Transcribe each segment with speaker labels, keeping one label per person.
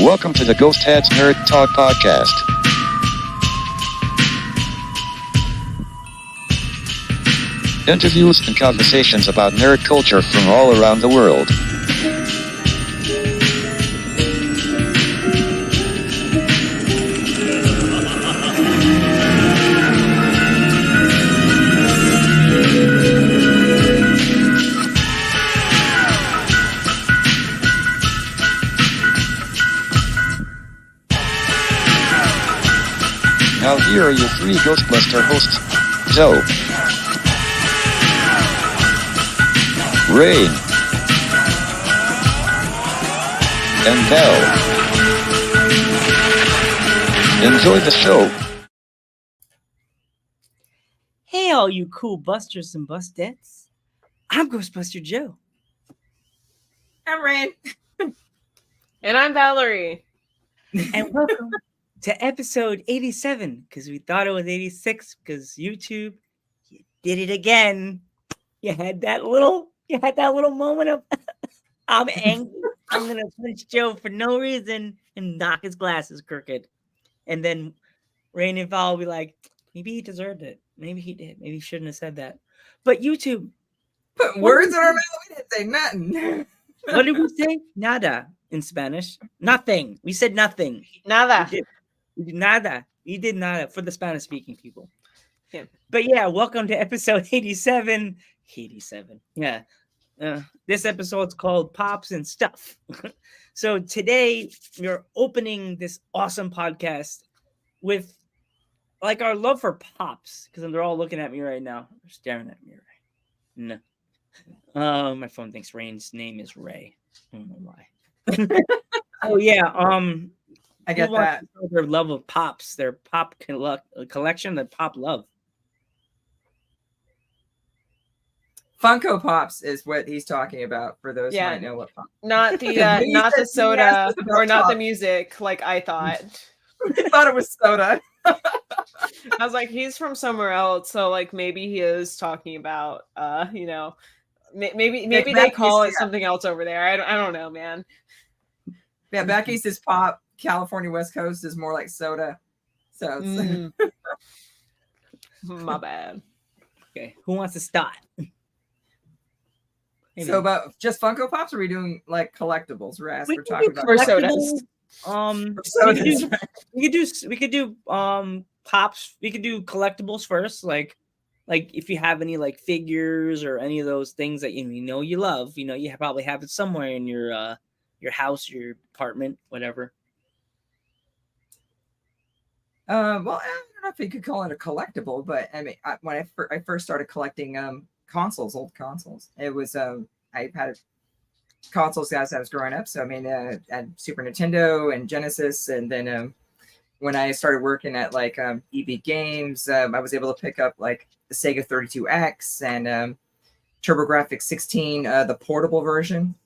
Speaker 1: Welcome to the Ghost Heads Nerd Talk Podcast. Interviews and conversations about nerd culture from all around the world. Now here are your three Ghostbuster hosts, Joe, Rain, and Belle. Enjoy the show.
Speaker 2: Hey, all you cool busters and bustettes. I'm Ghostbuster Joe.
Speaker 3: I'm Rain.
Speaker 4: And I'm Valerie.
Speaker 2: And welcome to episode 87, because we thought it was 86, because YouTube, you did it again. You had that little moment of I'm angry. I'm gonna punch Joe for no reason and knock his glasses crooked. And then Rain and Val will be like, maybe he deserved it. Maybe he did. Maybe he shouldn't have said that. But YouTube,
Speaker 3: Put words in our mouth. We didn't say nothing.
Speaker 2: what did we say? Nada in Spanish. Nothing. We said nothing.
Speaker 4: Nada.
Speaker 2: We did nada. We did nada for the Spanish speaking people.
Speaker 4: Yeah.
Speaker 2: But yeah, welcome to episode 87. 87. Yeah. This episode's called Pops and Stuff. So today we're opening this awesome podcast with like our love for Pops, because they're all looking at me right now. They're staring at me right. No. My phone thinks Rain's name is Ray. I don't know why. Oh yeah.
Speaker 3: I get that.
Speaker 2: Their love of Pops, their Pop collection, the Pop love.
Speaker 3: Funko Pops is what he's talking about. For those who might know what Pop.
Speaker 4: Not the
Speaker 3: He
Speaker 4: not
Speaker 3: said
Speaker 4: the
Speaker 3: he
Speaker 4: soda
Speaker 3: asked us about
Speaker 4: or not the
Speaker 3: Pop.
Speaker 4: music like I thought.
Speaker 3: I thought it was soda.
Speaker 4: I was like, he's from somewhere else, so like maybe he is talking about maybe they
Speaker 3: Becky's,
Speaker 4: call it
Speaker 3: yeah.
Speaker 4: something else over there. I don't know, man.
Speaker 3: Yeah, back east is Pop. California West Coast is more like soda. So it's
Speaker 4: My bad.
Speaker 2: Okay, who wants to start?
Speaker 3: so about just Funko Pops, or are we doing like collectibles? We're talking about
Speaker 4: for sodas.
Speaker 3: sodas.
Speaker 2: We could do Pops. We could do collectibles first, like if you have any like figures or any of those things that you know you love, you probably have it somewhere in your house, your apartment, whatever.
Speaker 3: Well, I don't know if you could call it a collectible, but I mean, when I first started collecting old consoles, it was I had consoles as I was growing up. So I mean, I had Super Nintendo and Genesis, and then when I started working at like EB Games, I was able to pick up like the Sega 32X and TurboGrafx 16, the portable version,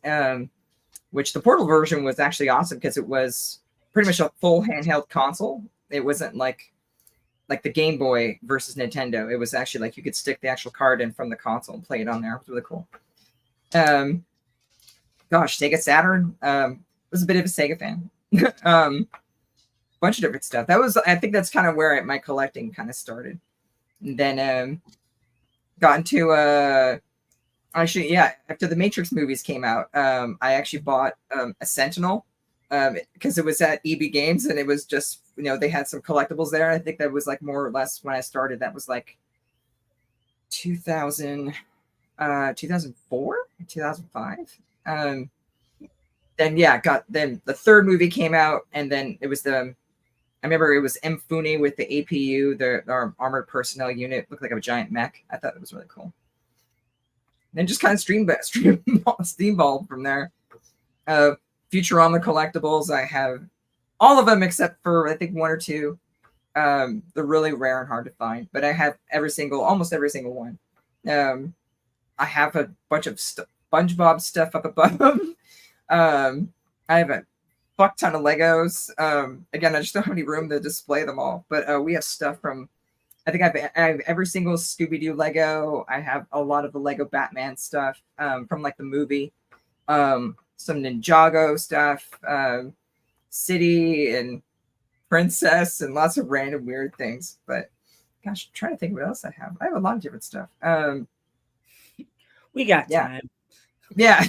Speaker 3: which the portable version was actually awesome because it was pretty much a full handheld console. It wasn't like the Game Boy versus Nintendo. It was actually like you could stick the actual card in from the console and play it on there. It was really cool. Sega Saturn. Was a bit of a Sega fan. Bunch of different stuff. I think that's kind of where my collecting kind of started. And then got into after the Matrix movies came out, I actually bought a Sentinel. Because it was at EB Games and it was just, they had some collectibles there. I think that was like more or less when I started. That was like 2004, 2005. Then the third movie came out, and then it was I remember it was Mfune with the APU, our armored personnel unit, looked like a giant mech. I thought it was really cool. And just kind of steambolled from there. Futurama collectibles, I have all of them except for I think one or two. They're really rare and hard to find, but I have almost every single one. I have a bunch of SpongeBob stuff up above. I have a fuck ton of Legos. Again, I just don't have any room to display them all, but we have stuff from. I think I have every single Scooby-Doo Lego. I have a lot of the Lego Batman stuff from like the movie. Some Ninjago stuff. city and princess and lots of random weird things. But gosh, I'm trying to think what else I have. I have a lot of different stuff.
Speaker 2: We got
Speaker 3: Yeah.
Speaker 2: time.
Speaker 3: Yeah.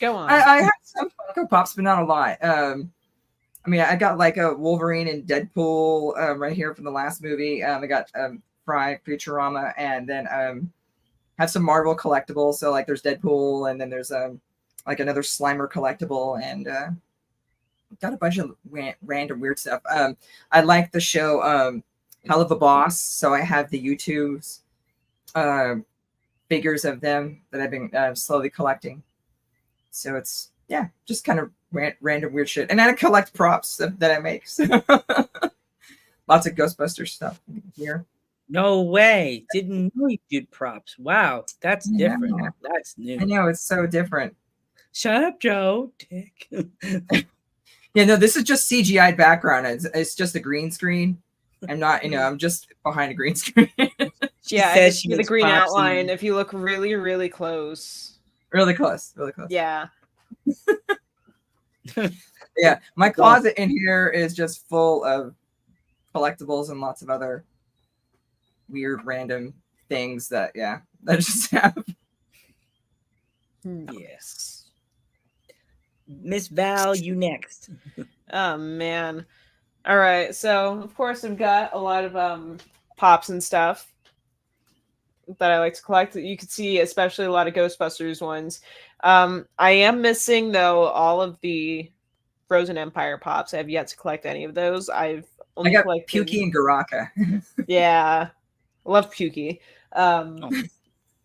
Speaker 4: Go on.
Speaker 3: I have some Funko Pops, but not a lot. I mean, I got like a Wolverine and Deadpool right here from the last movie. I got Fry, Futurama, and then have some Marvel collectibles. So like there's Deadpool, and then there's like another Slimer collectible, and got a bunch of random weird stuff. I like the show Hell of a Boss, so I have the YouTube's figures of them that I've been slowly collecting. So it's just kind of random weird shit, and I collect props that I make. So lots of Ghostbusters stuff here.
Speaker 2: No way. Didn't know you did props. Wow. That's different.
Speaker 3: Yeah.
Speaker 2: That's new.
Speaker 3: I know, it's so different.
Speaker 2: Shut up, Joe. Dick.
Speaker 3: Yeah, no, this is just CGI background. It's just a green screen. I'm not, I'm just behind a green screen.
Speaker 4: Yeah, I
Speaker 2: says
Speaker 4: can
Speaker 2: she
Speaker 4: see the
Speaker 2: makes
Speaker 4: green
Speaker 2: props
Speaker 4: outline
Speaker 2: and-
Speaker 4: if you look really, really close.
Speaker 3: Really close, really close.
Speaker 4: Yeah.
Speaker 3: Yeah, my closet in here is just full of collectibles and lots of other weird random things that I just have.
Speaker 2: Yes. Miss Val, you next.
Speaker 4: Oh man. All right. So of course I've got a lot of pops and stuff that I like to collect. You can see especially a lot of Ghostbusters ones. I am missing though all of the Frozen Empire pops. I have yet to collect any of those. I've only
Speaker 3: I got
Speaker 4: collected...
Speaker 3: Pukey and Garaka.
Speaker 4: Yeah. I love Pukey.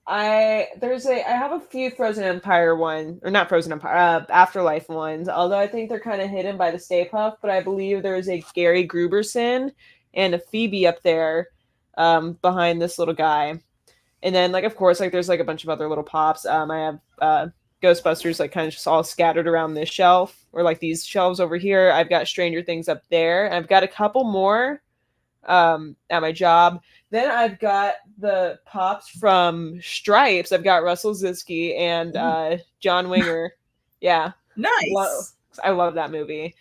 Speaker 4: I have a few Frozen Empire or not Frozen Empire, Afterlife ones, although I think they're kind of hidden by the Stay Puft, but I believe there's a Gary Gruberson and a Phoebe up there behind this little guy. And then of course there's a bunch of other little pops. I have Ghostbusters kind of just all scattered around this shelf, or these shelves over here. I've got Stranger Things up there. I've got a couple more at my job. Then I've got the pops from Stripes. I've got Russell Zisky and John Winger. Yeah.
Speaker 3: Nice.
Speaker 4: I love that movie.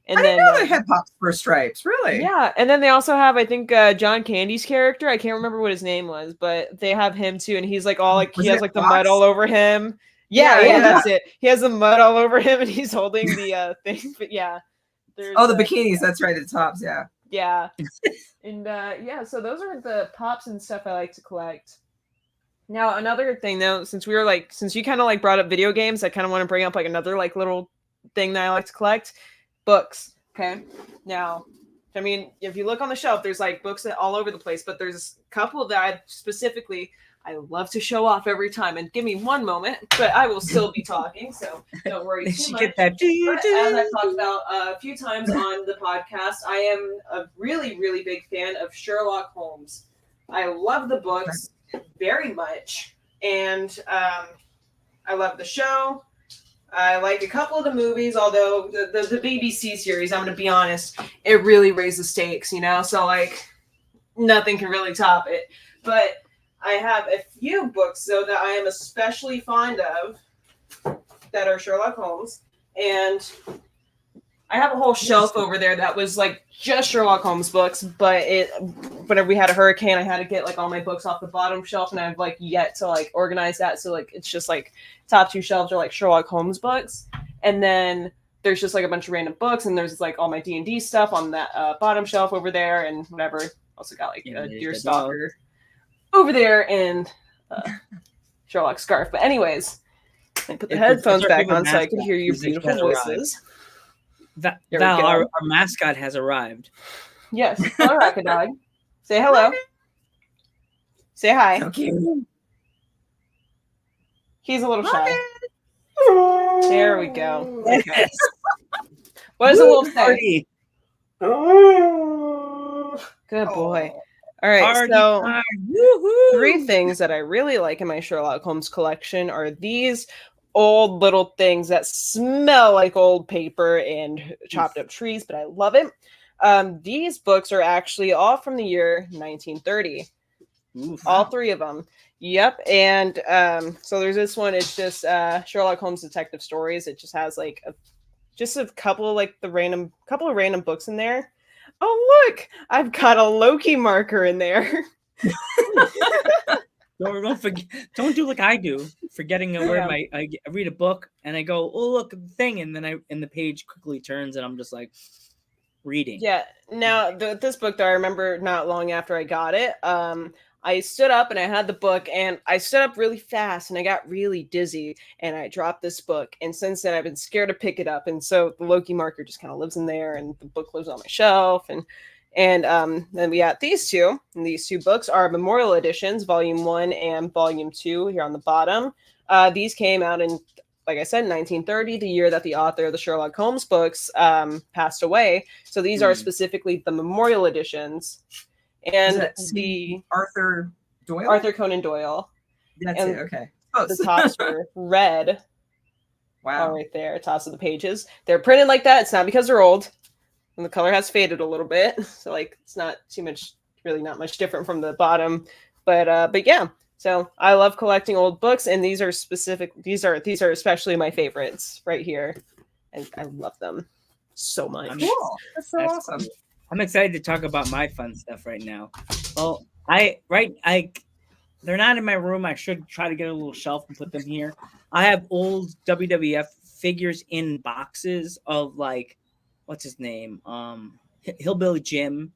Speaker 4: And
Speaker 3: I didn't know they had pops for Stripes, really.
Speaker 4: Yeah, and then they also have, I think, John Candy's character. I can't remember what his name was, but they have him too, and he's he has the mud all over him. Yeah, that's it. He has the mud all over him, and he's holding the thing. But yeah,
Speaker 3: the bikinis. That's right, the tops. Yeah.
Speaker 4: Yeah. And so those are the pops and stuff I like to collect. Now, another thing though, since you kind of brought up video games, I kind of want to bring up another little thing that I like to collect. Books. Okay. Now, I mean, if you look on the shelf, there's books all over the place, but there's a couple that I love to show off every time. And give me one moment, but I will still be talking, so don't worry too much.
Speaker 2: Get that.
Speaker 4: But as I've talked about a few times on the podcast, I am a really, really big fan of Sherlock Holmes. I love the books very much, and I love the show. I like a couple of the movies, although the BBC series, I'm going to be honest, it really raised the stakes, So, nothing can really top it. But I have a few books, though, that I am especially fond of that are Sherlock Holmes. And I have a whole shelf over there that was, just Sherlock Holmes books. But whenever we had a hurricane, I had to get, all my books off the bottom shelf. And I've, yet to, organize that. So, it's just, top two shelves are Sherlock Holmes books, and then there's just a bunch of random books, and there's all my D&D stuff on that bottom shelf over there, and whatever. Also got a Deerstalker over there, and Sherlock scarf. But anyways, I put the headphones back on so I can hear your beautiful voices.
Speaker 2: Val, our mascot has arrived.
Speaker 4: Yes, hello, Rocket Dog. Say hello. Say hi.
Speaker 3: Okay.
Speaker 4: He's a little shy. There we go. Okay. What does the wolf say? Good boy. All right, so 3 things that I really like in my Sherlock Holmes collection are these old little things that smell like old paper and chopped up trees, but I love it. These books are actually all from the year 1930. All 3 of them. Yep. And so there's this one. It's just Sherlock Holmes Detective Stories. It just has just a couple of couple of random books in there. Oh look, I've got a Loki marker in there.
Speaker 2: Don't forget. Don't do like I do, forgetting where
Speaker 4: Yeah.
Speaker 2: I read a book and I go, oh look, the thing, and then the page quickly turns and I'm just like reading.
Speaker 4: Yeah. Now, this book, though, I remember not long after I got it. I stood up and I had the book, and I stood up really fast, and I got really dizzy, and I dropped this book. And since then, I've been scared to pick it up, and so the Loki marker just kind of lives in there, and the book lives on my shelf, and then we got these two. And these two books are memorial editions, Volume 1 and Volume 2 here on the bottom. These came out in, like I said, 1930, the year that the author of the Sherlock Holmes books passed away. So these are specifically the memorial editions. And the
Speaker 3: Arthur Doyle?
Speaker 4: Arthur Conan Doyle.
Speaker 3: That's
Speaker 4: and
Speaker 3: it. Okay.
Speaker 4: The tops are red.
Speaker 3: Wow.
Speaker 4: Right there, tops of the pages. They're printed like that. It's not because they're old. And the color has faded a little bit. So like it's not too much, really not much different from the bottom. But yeah. So I love collecting old books, and these are especially my favorites right here. And I love them so much.
Speaker 3: Cool. That's so awesome.
Speaker 2: Cool. I'm excited to talk about my fun stuff right now. Well, they're not in my room. I should try to get a little shelf and put them here. I have old WWF figures in boxes of like, what's his name? Hillbilly Jim.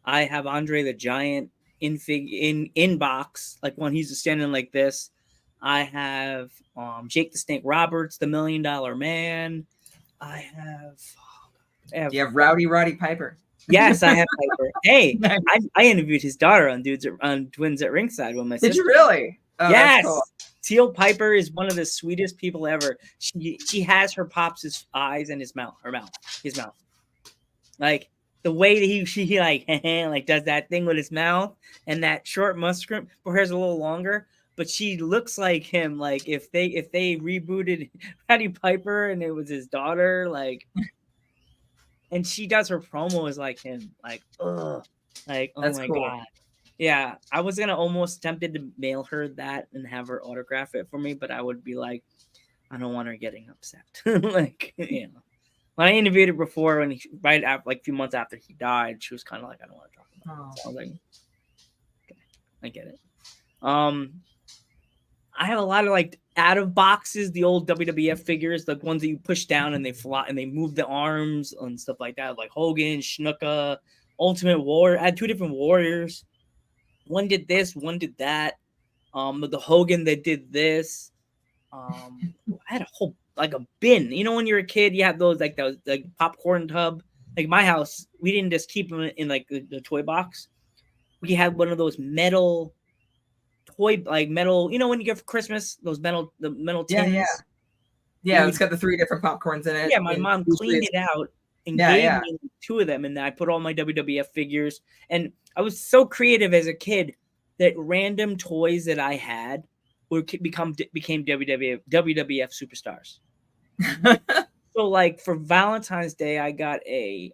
Speaker 2: I have Andre the Giant in box, like when he's standing like this. I have Jake the Snake Roberts, the $1 Million Man. I have
Speaker 3: You have Roddy Piper.
Speaker 2: Yes, I have Piper. Hey, I interviewed his daughter on Twins at Ringside with my sister.
Speaker 3: Did you really? Oh,
Speaker 2: yes.
Speaker 3: Cool.
Speaker 2: Teal Piper is one of the sweetest people ever. She has her pops' eyes and his mouth. Like the way that he like like does that thing with his mouth and that short mustache. Her hair's a little longer, but she looks like him. Like if they rebooted Roddy Piper and it was his daughter, like. And she does her promos like him, like, ugh, like, oh. That's my cool. God. Yeah, I was gonna almost tempted to mail her that and have her autograph it for me, but I would be like, I don't want her getting upset. Like, you know, when I interviewed her before, when right after, like a few months after he died, she was kind of like, I don't want to talk about it. So I was like, okay, I get it. I have a lot of like out of boxes, the old WWF figures, the ones that you push down and they fly and they move the arms and stuff like that, like Hogan, Snuka, Ultimate Warrior. I had two different Warriors. One did this, one did that. The Hogan that did this. I had a whole like a bin. You know, when you're a kid, you have those like popcorn tub. Like my house, we didn't just keep them in like the toy box. We had one of those metal. Metal, you know, when you get for Christmas, those metal tins.
Speaker 3: Yeah, it's got the 3 different popcorns in it.
Speaker 2: Yeah, my mom cleaned it out and gave me 2 of them, and I put all my WWF figures. And I was so creative as a kid that random toys that I had became WWF superstars. So, like for Valentine's Day, I got a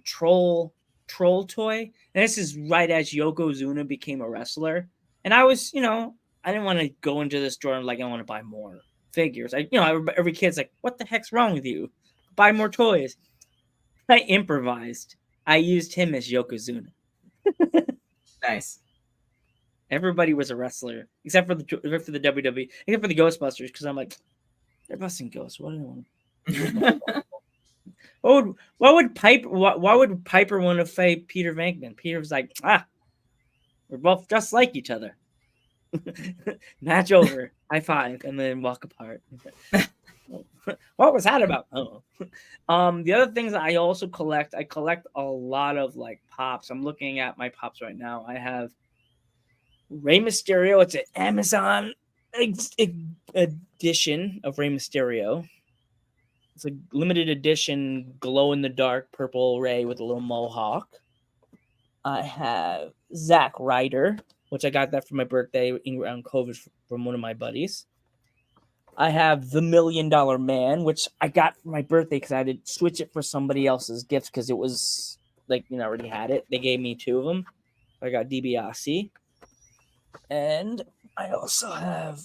Speaker 2: troll toy, and this is right as Yokozuna became a wrestler. And I was, you know, I didn't want to go into the store and like I want to buy more figures. Every kid's like, "What the heck's wrong with you? Buy more toys." I improvised. I used him as Yokozuna.
Speaker 3: Nice.
Speaker 2: Everybody was a wrestler except for the WWE, except for the Ghostbusters, because I'm like, they're busting ghosts. What do they want? Why would Piper want to fight Peter Venkman? Peter was like, we're both just like each other. Match over. High five, and then walk apart. What was that about? Oh. The other things that I also collect, I collect a lot of like pops. I'm looking at my pops right now. I have Rey Mysterio. It's an Amazon edition of Rey Mysterio. It's a limited edition glow in the dark purple Rey with a little mohawk. I have Zack Ryder, which I got that for my birthday around COVID from one of my buddies. I have the $1 Million Man, which I got for my birthday because I had to switch it for somebody else's gift because it was like, you know, I already had it. They gave me 2 of them. I got DiBiase. And I also have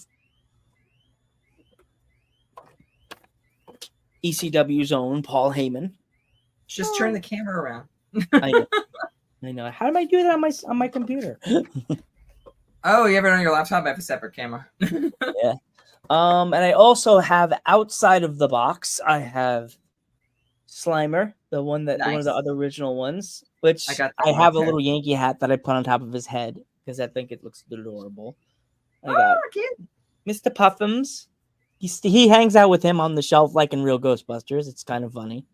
Speaker 2: ECW's own Paul Heyman.
Speaker 3: Just turn the camera around.
Speaker 2: I know. I know. How do I do that on my computer?
Speaker 3: Oh, you have it on your laptop? I have a separate camera.
Speaker 2: Yeah. And I also have outside of the box, I have Slimer, the one of
Speaker 3: Nice.
Speaker 2: the other original ones, which
Speaker 3: I got that
Speaker 2: I
Speaker 3: one
Speaker 2: have a
Speaker 3: too.
Speaker 2: little Yankee hat that I put on top of his head because I think it looks adorable. I
Speaker 3: Oh,
Speaker 2: got
Speaker 3: cute.
Speaker 2: Mr. Puffums. He hangs out with him on the shelf like in Real Ghostbusters. It's kind of funny.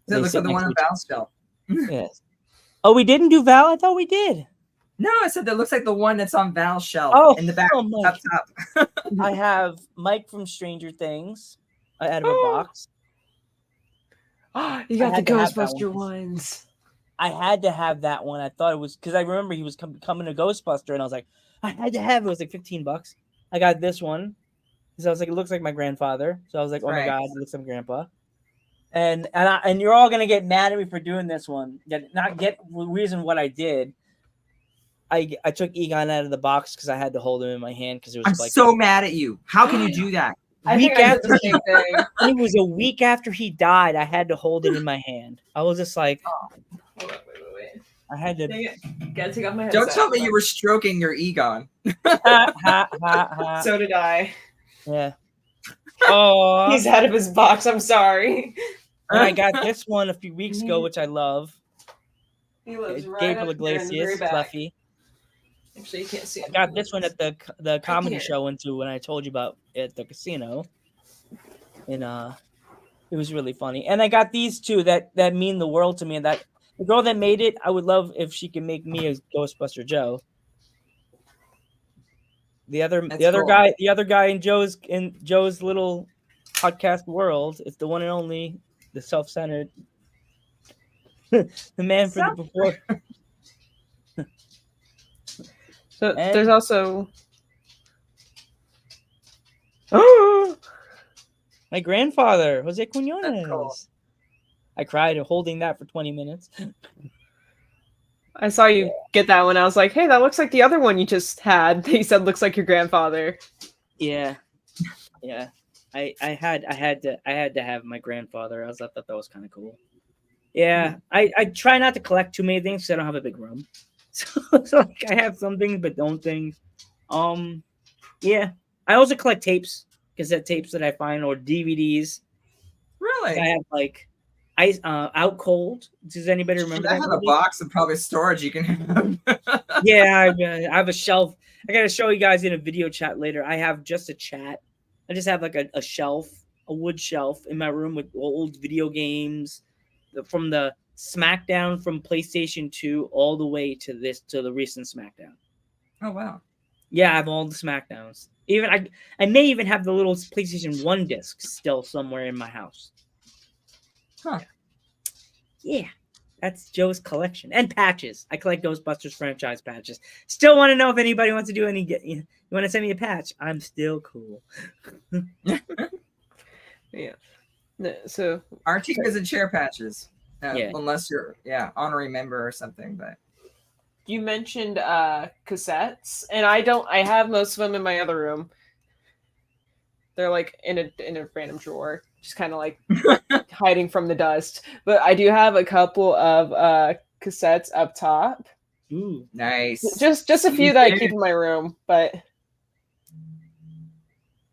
Speaker 3: That
Speaker 2: They
Speaker 3: looks
Speaker 2: sit
Speaker 3: like the one on
Speaker 2: next to
Speaker 3: Val's shelf.
Speaker 2: each- Yes. Oh, we didn't do Val? I thought we did.
Speaker 3: No, I said that looks like the one that's on Val's shelf
Speaker 2: Oh,
Speaker 3: in the back,
Speaker 2: oh my
Speaker 3: up top.
Speaker 2: I have Mike from Stranger Things out of a box.
Speaker 5: You got the
Speaker 2: had to have that
Speaker 5: Ghostbuster
Speaker 2: one.
Speaker 5: ones.
Speaker 2: I had to have that one. I thought it was because I remember he was coming to Ghostbuster, and I was like, I had to have it. It was like $15. I got this one because I was like, it looks like my grandfather. So I was like, oh my
Speaker 3: Right.
Speaker 2: god, it looks like grandpa. And you're all gonna get mad at me for doing this one. Not get the reason what I did. I took Egon out of the box because I had to hold him in my hand because it was
Speaker 3: I'm
Speaker 2: like
Speaker 3: so mad at you. How can you do that?
Speaker 5: I
Speaker 2: week
Speaker 5: think I did
Speaker 2: after
Speaker 5: the same thing.
Speaker 2: it was a week after he died. I had to hold it in my hand. I was just like,
Speaker 4: Hold on, wait.
Speaker 2: I had to.
Speaker 4: Dang it. Gotta take off my headset.
Speaker 3: Don't tell me you were stroking your Egon.
Speaker 2: Ha, ha, ha.
Speaker 4: So did I.
Speaker 2: Yeah. Oh,
Speaker 4: He's out of his box. I'm sorry.
Speaker 2: I got this one a few weeks ago, which I love.
Speaker 4: He lives right
Speaker 2: Gabriel
Speaker 4: up there in the very
Speaker 2: Iglesias,
Speaker 4: back.
Speaker 2: Fluffy.
Speaker 4: Actually, you can't see
Speaker 2: I
Speaker 4: it.
Speaker 2: got this one at the comedy
Speaker 4: here.
Speaker 2: show went to when I told you about at the casino, and it was really funny. And I got these two that mean the world to me. And that the girl that made it, I would love if she could make me a Ghostbuster Joe. The other
Speaker 3: That's
Speaker 2: guy,
Speaker 3: cool.
Speaker 2: the other guy in Joe's little podcast world is the one and only, the self-centered, the man for the before.
Speaker 5: So
Speaker 2: And-
Speaker 5: there's also
Speaker 2: My grandfather, Jose Quinones.
Speaker 3: That's cool.
Speaker 2: I cried holding that for 20 minutes.
Speaker 5: I saw you get that one. I was like, hey, that looks like the other one you just had. He said looks like your grandfather.
Speaker 2: Yeah, yeah. I had to have my grandfather. I thought that was kind of cool. Yeah, I try not to collect too many things because I don't have a big room. So like I have some things but don't things. Yeah. I also collect tapes, cassette tapes that I find, or DVDs.
Speaker 3: Really?
Speaker 2: I have like Out Cold. Does anybody remember
Speaker 3: I
Speaker 2: that
Speaker 3: have a
Speaker 2: movie?
Speaker 3: box of probably storage you can have.
Speaker 2: Yeah, I have a shelf. I gotta show you guys in a video chat later. I have just a chat. I just have like a shelf, a wood shelf in my room with old video games from the SmackDown from PlayStation 2 all the way to the recent SmackDown.
Speaker 3: Oh wow.
Speaker 2: Yeah, I have all the SmackDowns. Even I may even have the little PlayStation 1 disc still somewhere in my house.
Speaker 3: Huh.
Speaker 2: Yeah. That's Joe's collection. And patches. I collect Ghostbusters franchise patches. Still want to know if anybody wants to do any. You want to send me a patch? I'm still cool.
Speaker 5: So
Speaker 3: Our team isn't chair patches.
Speaker 2: Yeah.
Speaker 3: Unless you're honorary member or something, but
Speaker 5: you mentioned cassettes, and I have most of them in my other room. They're like in a random drawer, just kind of like hiding from the dust. But I do have a couple of cassettes up top.
Speaker 2: Ooh.
Speaker 3: nice.
Speaker 5: Just a few that I keep in my room, but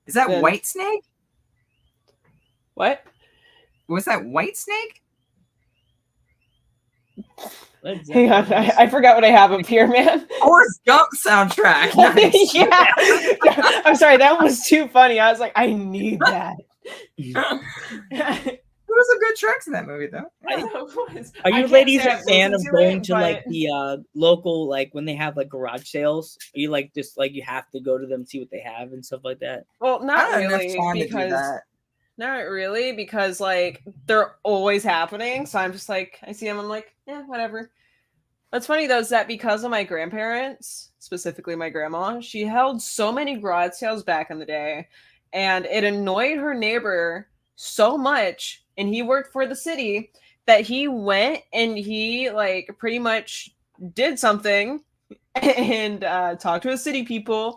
Speaker 3: Is that
Speaker 5: then-
Speaker 3: White Snake?
Speaker 5: what?
Speaker 3: Was that White Snake?
Speaker 5: Hang on, I forgot what I have up here, man.
Speaker 3: Forrest Gump soundtrack. Nice.
Speaker 5: Yeah, I'm sorry, that was too funny. I was like, I need that.
Speaker 3: There was some good tracks in that movie, though.
Speaker 2: Are
Speaker 5: I
Speaker 2: you
Speaker 5: can't
Speaker 2: ladies
Speaker 5: say
Speaker 2: a
Speaker 5: I've
Speaker 2: fan of
Speaker 5: listened to
Speaker 2: going
Speaker 5: it,
Speaker 2: to like
Speaker 5: but-
Speaker 2: the local, like when they have like garage sales? Are you like just like you have to go to them, see what they have and stuff like that?
Speaker 5: Well,
Speaker 3: I
Speaker 5: not
Speaker 3: don't have
Speaker 5: really,
Speaker 3: enough time to do
Speaker 5: because
Speaker 3: that.
Speaker 5: not really, because like they're always happening. So I'm just like, I see them, I'm like, yeah, whatever. What's funny though is that because of my grandparents, specifically my grandma, she held so many garage sales back in the day, and it annoyed her neighbor so much, and he worked for the city, that he went and he like pretty much did something and talked to the city people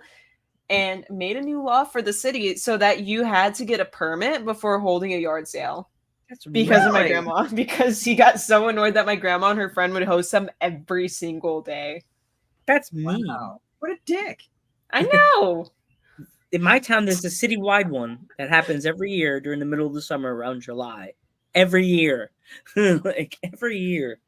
Speaker 5: and made a new law for the city so that you had to get a permit before holding a yard sale.
Speaker 2: That's
Speaker 5: because of my
Speaker 3: Really?
Speaker 5: grandma. Because he got so annoyed that my grandma and her friend would host them every single day.
Speaker 2: That's mean.
Speaker 3: Wow. What a dick.
Speaker 5: I know.
Speaker 2: In my town, there's a citywide one that happens every year during the middle of the summer around July. Every year. Like every year.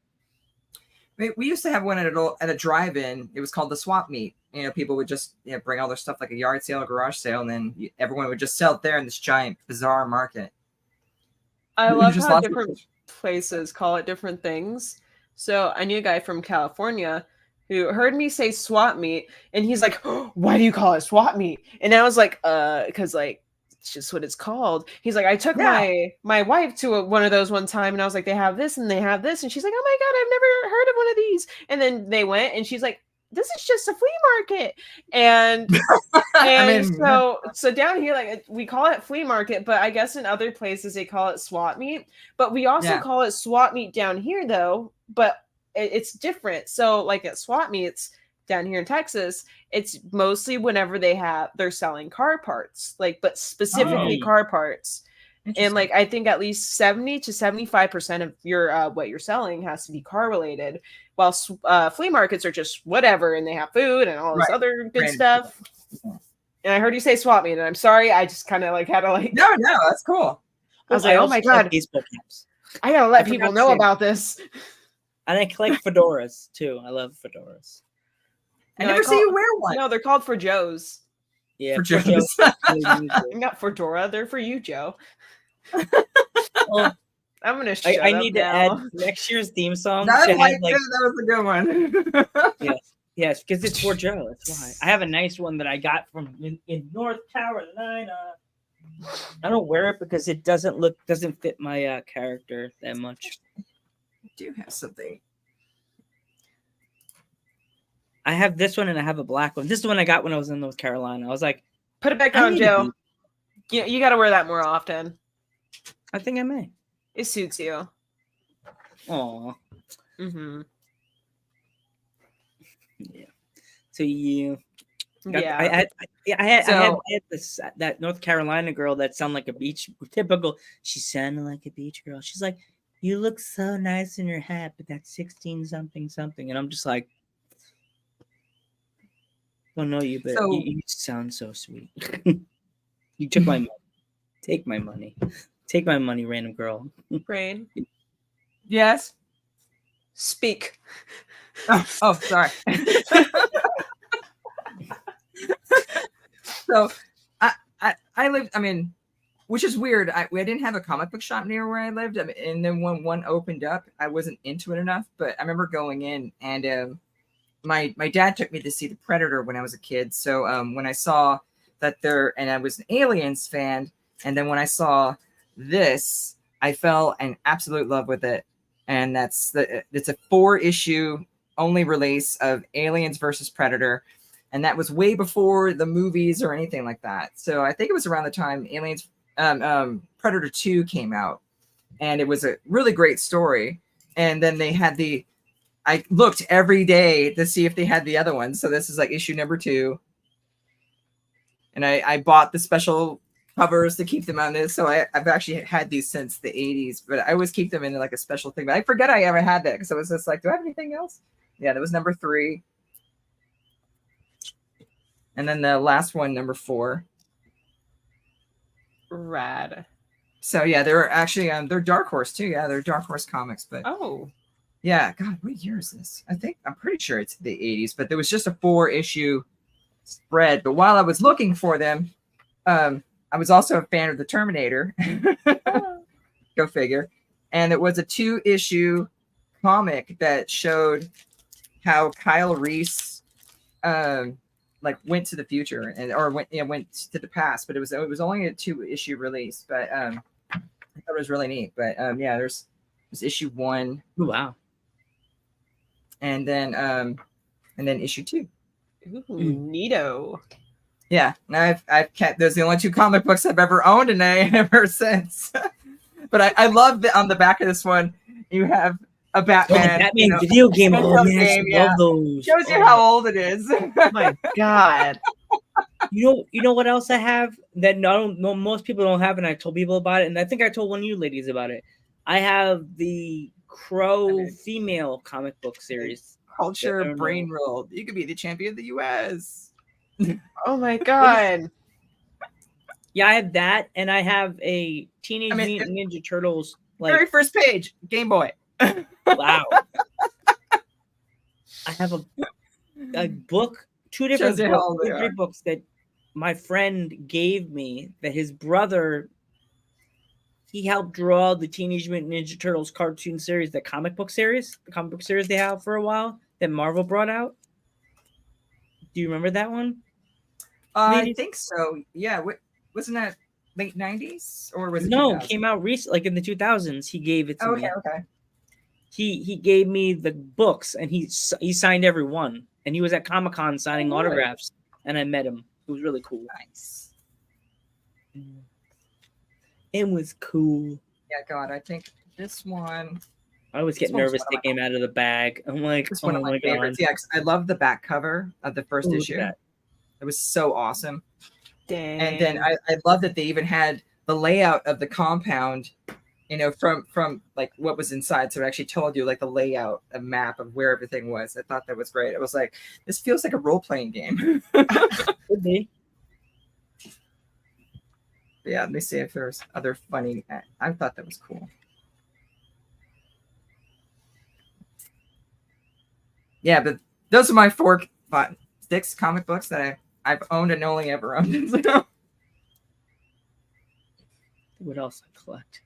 Speaker 3: We used to have one at a drive-in. It was called the swap meet. You know, people would just bring all their stuff like a yard sale, a garage sale, and then everyone would just sell it there in this giant bizarre market.
Speaker 5: I
Speaker 3: We
Speaker 5: love
Speaker 3: just
Speaker 5: how
Speaker 3: lost
Speaker 5: different places call it different things. So I knew a guy from California who heard me say swap meet, and he's like, oh, "Why do you call it swap meet?" And I was like, because like it's just what it's called." He's like, "I took my wife to one of those one time, and I was like, they have this and they have this," and she's like, "Oh my god, I've never heard of one of these." And then they went, and she's like, "This is just a flea market," and so down here, like we call it flea market, but I guess in other places they call it swap meet. But we also call it swap meet down here, though. But it's different. So like at swap meets down here in Texas, it's mostly whenever they're selling car parts, like but specifically car parts. And like I think at least 70 to 75% of your what you're selling has to be car related, while flea markets are just whatever, and they have food and all this other good stuff. And I heard you say swap meet, and I'm sorry, I just kind of like had to like
Speaker 3: No, that's cool.
Speaker 5: I was like, oh my god,
Speaker 2: baseball caps.
Speaker 5: I gotta let people know about this.
Speaker 2: And I collect fedoras too. I love fedoras.
Speaker 3: I never see you wear one.
Speaker 5: No, they're called for Joe's.
Speaker 2: Yeah,
Speaker 3: For Joe's.
Speaker 5: Not fedora. They're for you, Joe.
Speaker 2: Well,
Speaker 5: I'm gonna shut
Speaker 2: I
Speaker 5: up
Speaker 2: need
Speaker 5: now.
Speaker 2: to add next year's theme song.
Speaker 3: That
Speaker 2: should have,
Speaker 3: was a good one.
Speaker 2: Yes, because it's for Joe. That's why. I have a nice one that I got from in North Carolina. I don't wear it because it doesn't fit my character that much.
Speaker 3: I do have something.
Speaker 2: I have this one and I have a black one. This is the one I got when I was in North Carolina. I was like,
Speaker 5: put it back on, Joe. You got to wear that more often.
Speaker 2: I think I may.
Speaker 5: It suits you.
Speaker 2: Aw.
Speaker 5: Mm-hmm.
Speaker 2: Yeah. So you.
Speaker 5: Yeah.
Speaker 2: I had this that North Carolina girl that sounded like a beach typical. She sounded like a beach girl. She's like, "You look so nice in your hat, but that's 16 something something," and I'm just like, "Don't know you, but you sound so sweet." You took my money. Take my money. Take my money, random girl.
Speaker 5: Brain.
Speaker 3: Yes.
Speaker 5: Speak.
Speaker 3: Oh, sorry. So I lived, which is weird. I didn't have a comic book shop near where I lived. And then when one opened up, I wasn't into it enough. But I remember going in, and my dad took me to see The Predator when I was a kid. So when I saw that and I was an Aliens fan, and then when I saw this, I fell in absolute love with it. And it's a 4-issue only release of Aliens versus Predator. And that was way before the movies or anything like that. So I think it was around the time Aliens Predator 2 came out. And it was a really great story. And then they had I looked every day to see if they had the other one. So this is like issue number 2. And I bought the special covers to keep them on this. So I've actually had these since the 80s, but I always keep them in like a special thing. But I forget I ever had that because I was just like, do I have anything else? Yeah, that was number 3. And then the last one, number 4.
Speaker 5: Rad.
Speaker 3: So yeah, they're actually they're Dark Horse too. Yeah, they're Dark Horse comics. But yeah, God, what year is this? I'm pretty sure it's the 80s. But there was just a 4-issue spread. But while I was looking for them, I was also a fan of the Terminator. Go figure. And it was a 2-issue comic that showed how Kyle Reese went to the future or went to the past, but it was only a 2-issue release. But I thought it was really neat. But yeah, there's issue 1.
Speaker 2: Ooh, wow.
Speaker 3: And then issue 2.
Speaker 5: Ooh, neato.
Speaker 3: Yeah, and I've kept those the only 2 comic books I've ever owned, and I ever since. But I love that on the back of this one you have a Batman.
Speaker 2: Batman video game.
Speaker 3: Love those.
Speaker 5: Shows you how old it is.
Speaker 3: Oh
Speaker 5: my god.
Speaker 2: You know what else I have that no most people don't have, and I told people about it, and I think I told one of you ladies about it. I have the Crow female comic book series. I
Speaker 3: Culture
Speaker 2: don't
Speaker 3: brain
Speaker 2: know.
Speaker 3: rolled. You could be the champion of the US.
Speaker 5: Oh my god.
Speaker 2: Yeah, I have that, and I have a Teenage
Speaker 3: I mean,
Speaker 2: Mutant Ninja Turtles.
Speaker 3: Very
Speaker 2: Like,
Speaker 3: first page, Game Boy.
Speaker 2: wow. I have a book, two different
Speaker 3: Shows you how
Speaker 2: books,
Speaker 3: old they
Speaker 2: three
Speaker 3: are.
Speaker 2: books that my friend gave me that his brother. He helped draw the Teenage Mutant Ninja Turtles cartoon series, the comic book series they have for a while that Marvel brought out. Do you remember that one?
Speaker 3: I
Speaker 2: Ladies?
Speaker 3: think so. Yeah. Wasn't that late 90s or was it?
Speaker 2: No,
Speaker 3: 2000?
Speaker 2: came out recently, like in the 2000s. He gave it to me.
Speaker 3: Okay.
Speaker 2: He gave me the books, and he signed every one. And he was at Comic-Con signing
Speaker 3: Oh, really?
Speaker 2: autographs, and I met him. It was really cool.
Speaker 3: Nice.
Speaker 2: It was cool.
Speaker 3: Yeah, God, I think this one.
Speaker 2: I always get
Speaker 3: This one was
Speaker 2: nervous
Speaker 3: one of my-
Speaker 2: taking him out of the bag. I'm like,
Speaker 3: It's
Speaker 2: oh
Speaker 3: one of
Speaker 2: my
Speaker 3: my
Speaker 2: god.
Speaker 3: favorites. Yeah, 'cause I love the back cover of the first
Speaker 2: Look at
Speaker 3: issue.
Speaker 2: that.
Speaker 3: It was so awesome.
Speaker 5: Dang.
Speaker 3: And then I love that they even had the layout of the compound, from like what was inside. So it actually told you like the layout, a map of where everything was. I thought that was great. It was like, this feels like a role-playing game.
Speaker 2: Could be.
Speaker 3: Yeah, let me see if there's other funny. I thought that was cool. Yeah, but those are my 6 comic books that I've owned and only ever owned.
Speaker 2: What else I collect?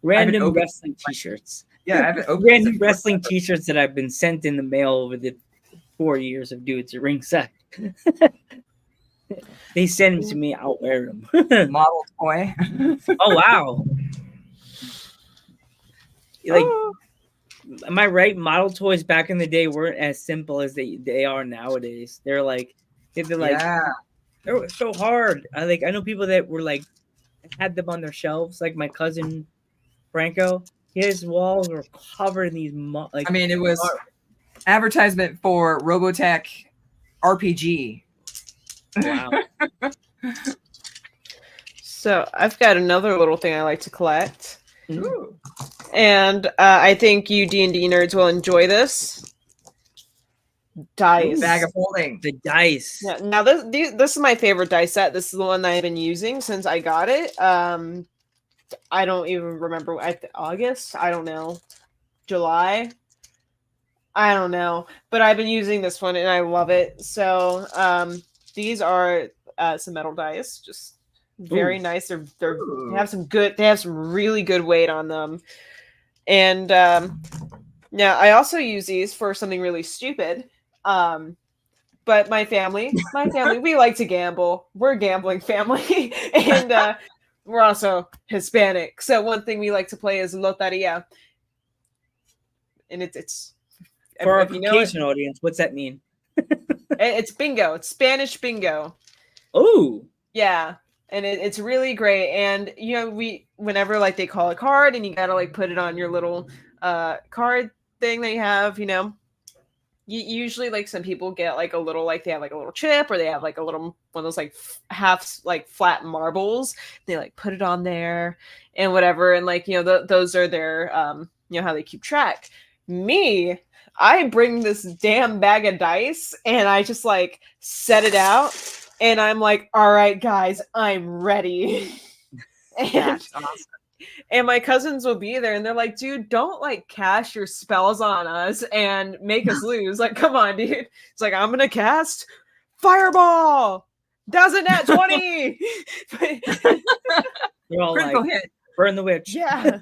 Speaker 2: Random
Speaker 3: opened-
Speaker 2: wrestling T-shirts.
Speaker 3: Yeah, I haven't opened
Speaker 2: Random
Speaker 3: it.
Speaker 2: wrestling T-shirts that I've been sent in the mail over the 4 years of Dudes at Ringside. They send them to me. I'll wear them.
Speaker 3: Model toy.
Speaker 2: Oh wow! Like, am I right? Model toys back in the day weren't as simple as they are nowadays. They're like
Speaker 3: Yeah.
Speaker 2: they're so hard. I know people that were like had them on their shelves. Like my cousin Franco, his walls were covered in these
Speaker 3: I mean, it was advertisement for Robotech RPG.
Speaker 2: wow.
Speaker 5: So I've got another little thing I like to collect,
Speaker 3: Ooh.
Speaker 5: and I think you D&D nerds will enjoy this. Dice.
Speaker 3: Bag of holding.
Speaker 2: The dice.
Speaker 5: Yeah, now this is my favorite dice set. This is the one that I've been using since I got it. I don't even remember. August? I don't know. July? I don't know. But I've been using this one and I love it. So these are some metal dice. Just very
Speaker 2: Ooh.
Speaker 5: nice. They
Speaker 3: Ooh.
Speaker 5: have some really good weight on them. And now I also use these for something really stupid. But my family, we like to gamble. We're a gambling family. And we're also Hispanic. So one thing we like to play is Loteria. And it's
Speaker 2: For our
Speaker 5: if you know it,
Speaker 2: Caucasian audience, what's that mean?
Speaker 5: it's bingo. It's Spanish bingo.
Speaker 2: Oh,
Speaker 5: Yeah. And it's really great. And whenever like they call a card and you gotta like put it on your little card thing they have, usually like some people get like a little, like they have like a little chip or they have like a little one of those like half like flat marbles. They like put it on there and whatever. And like, those are their, how they keep track. Me, I bring this damn bag of dice and I just like set it out and I'm like, all right, guys, I'm ready.
Speaker 3: That's awesome.
Speaker 5: And my cousins will be there and they're like, dude, don't like cast your spells on us and make us lose. Like, come on, dude. It's like, I'm going to cast Fireball. That's a nat 20.
Speaker 2: they're all
Speaker 3: Critical
Speaker 2: like,
Speaker 3: hit.
Speaker 2: burn the witch.
Speaker 5: Yeah.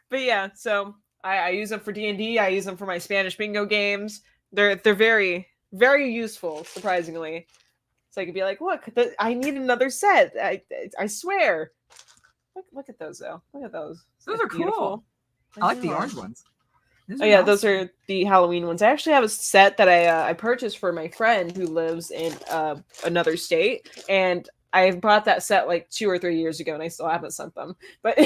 Speaker 5: But yeah, so I use them for D&D. I use them for my Spanish bingo games. They're very, very useful, surprisingly. So I could be like, look, I need another set. I swear. Look at those, though. Look at those.
Speaker 3: Those
Speaker 5: They're
Speaker 3: are cool. I like the
Speaker 5: know.
Speaker 3: orange ones. Those
Speaker 5: Oh
Speaker 3: are
Speaker 5: yeah,
Speaker 3: awesome.
Speaker 5: those are the Halloween ones. I actually have a set that I purchased for my friend who lives in another state, and I bought that set like 2 or 3 years ago, and I still haven't sent them. But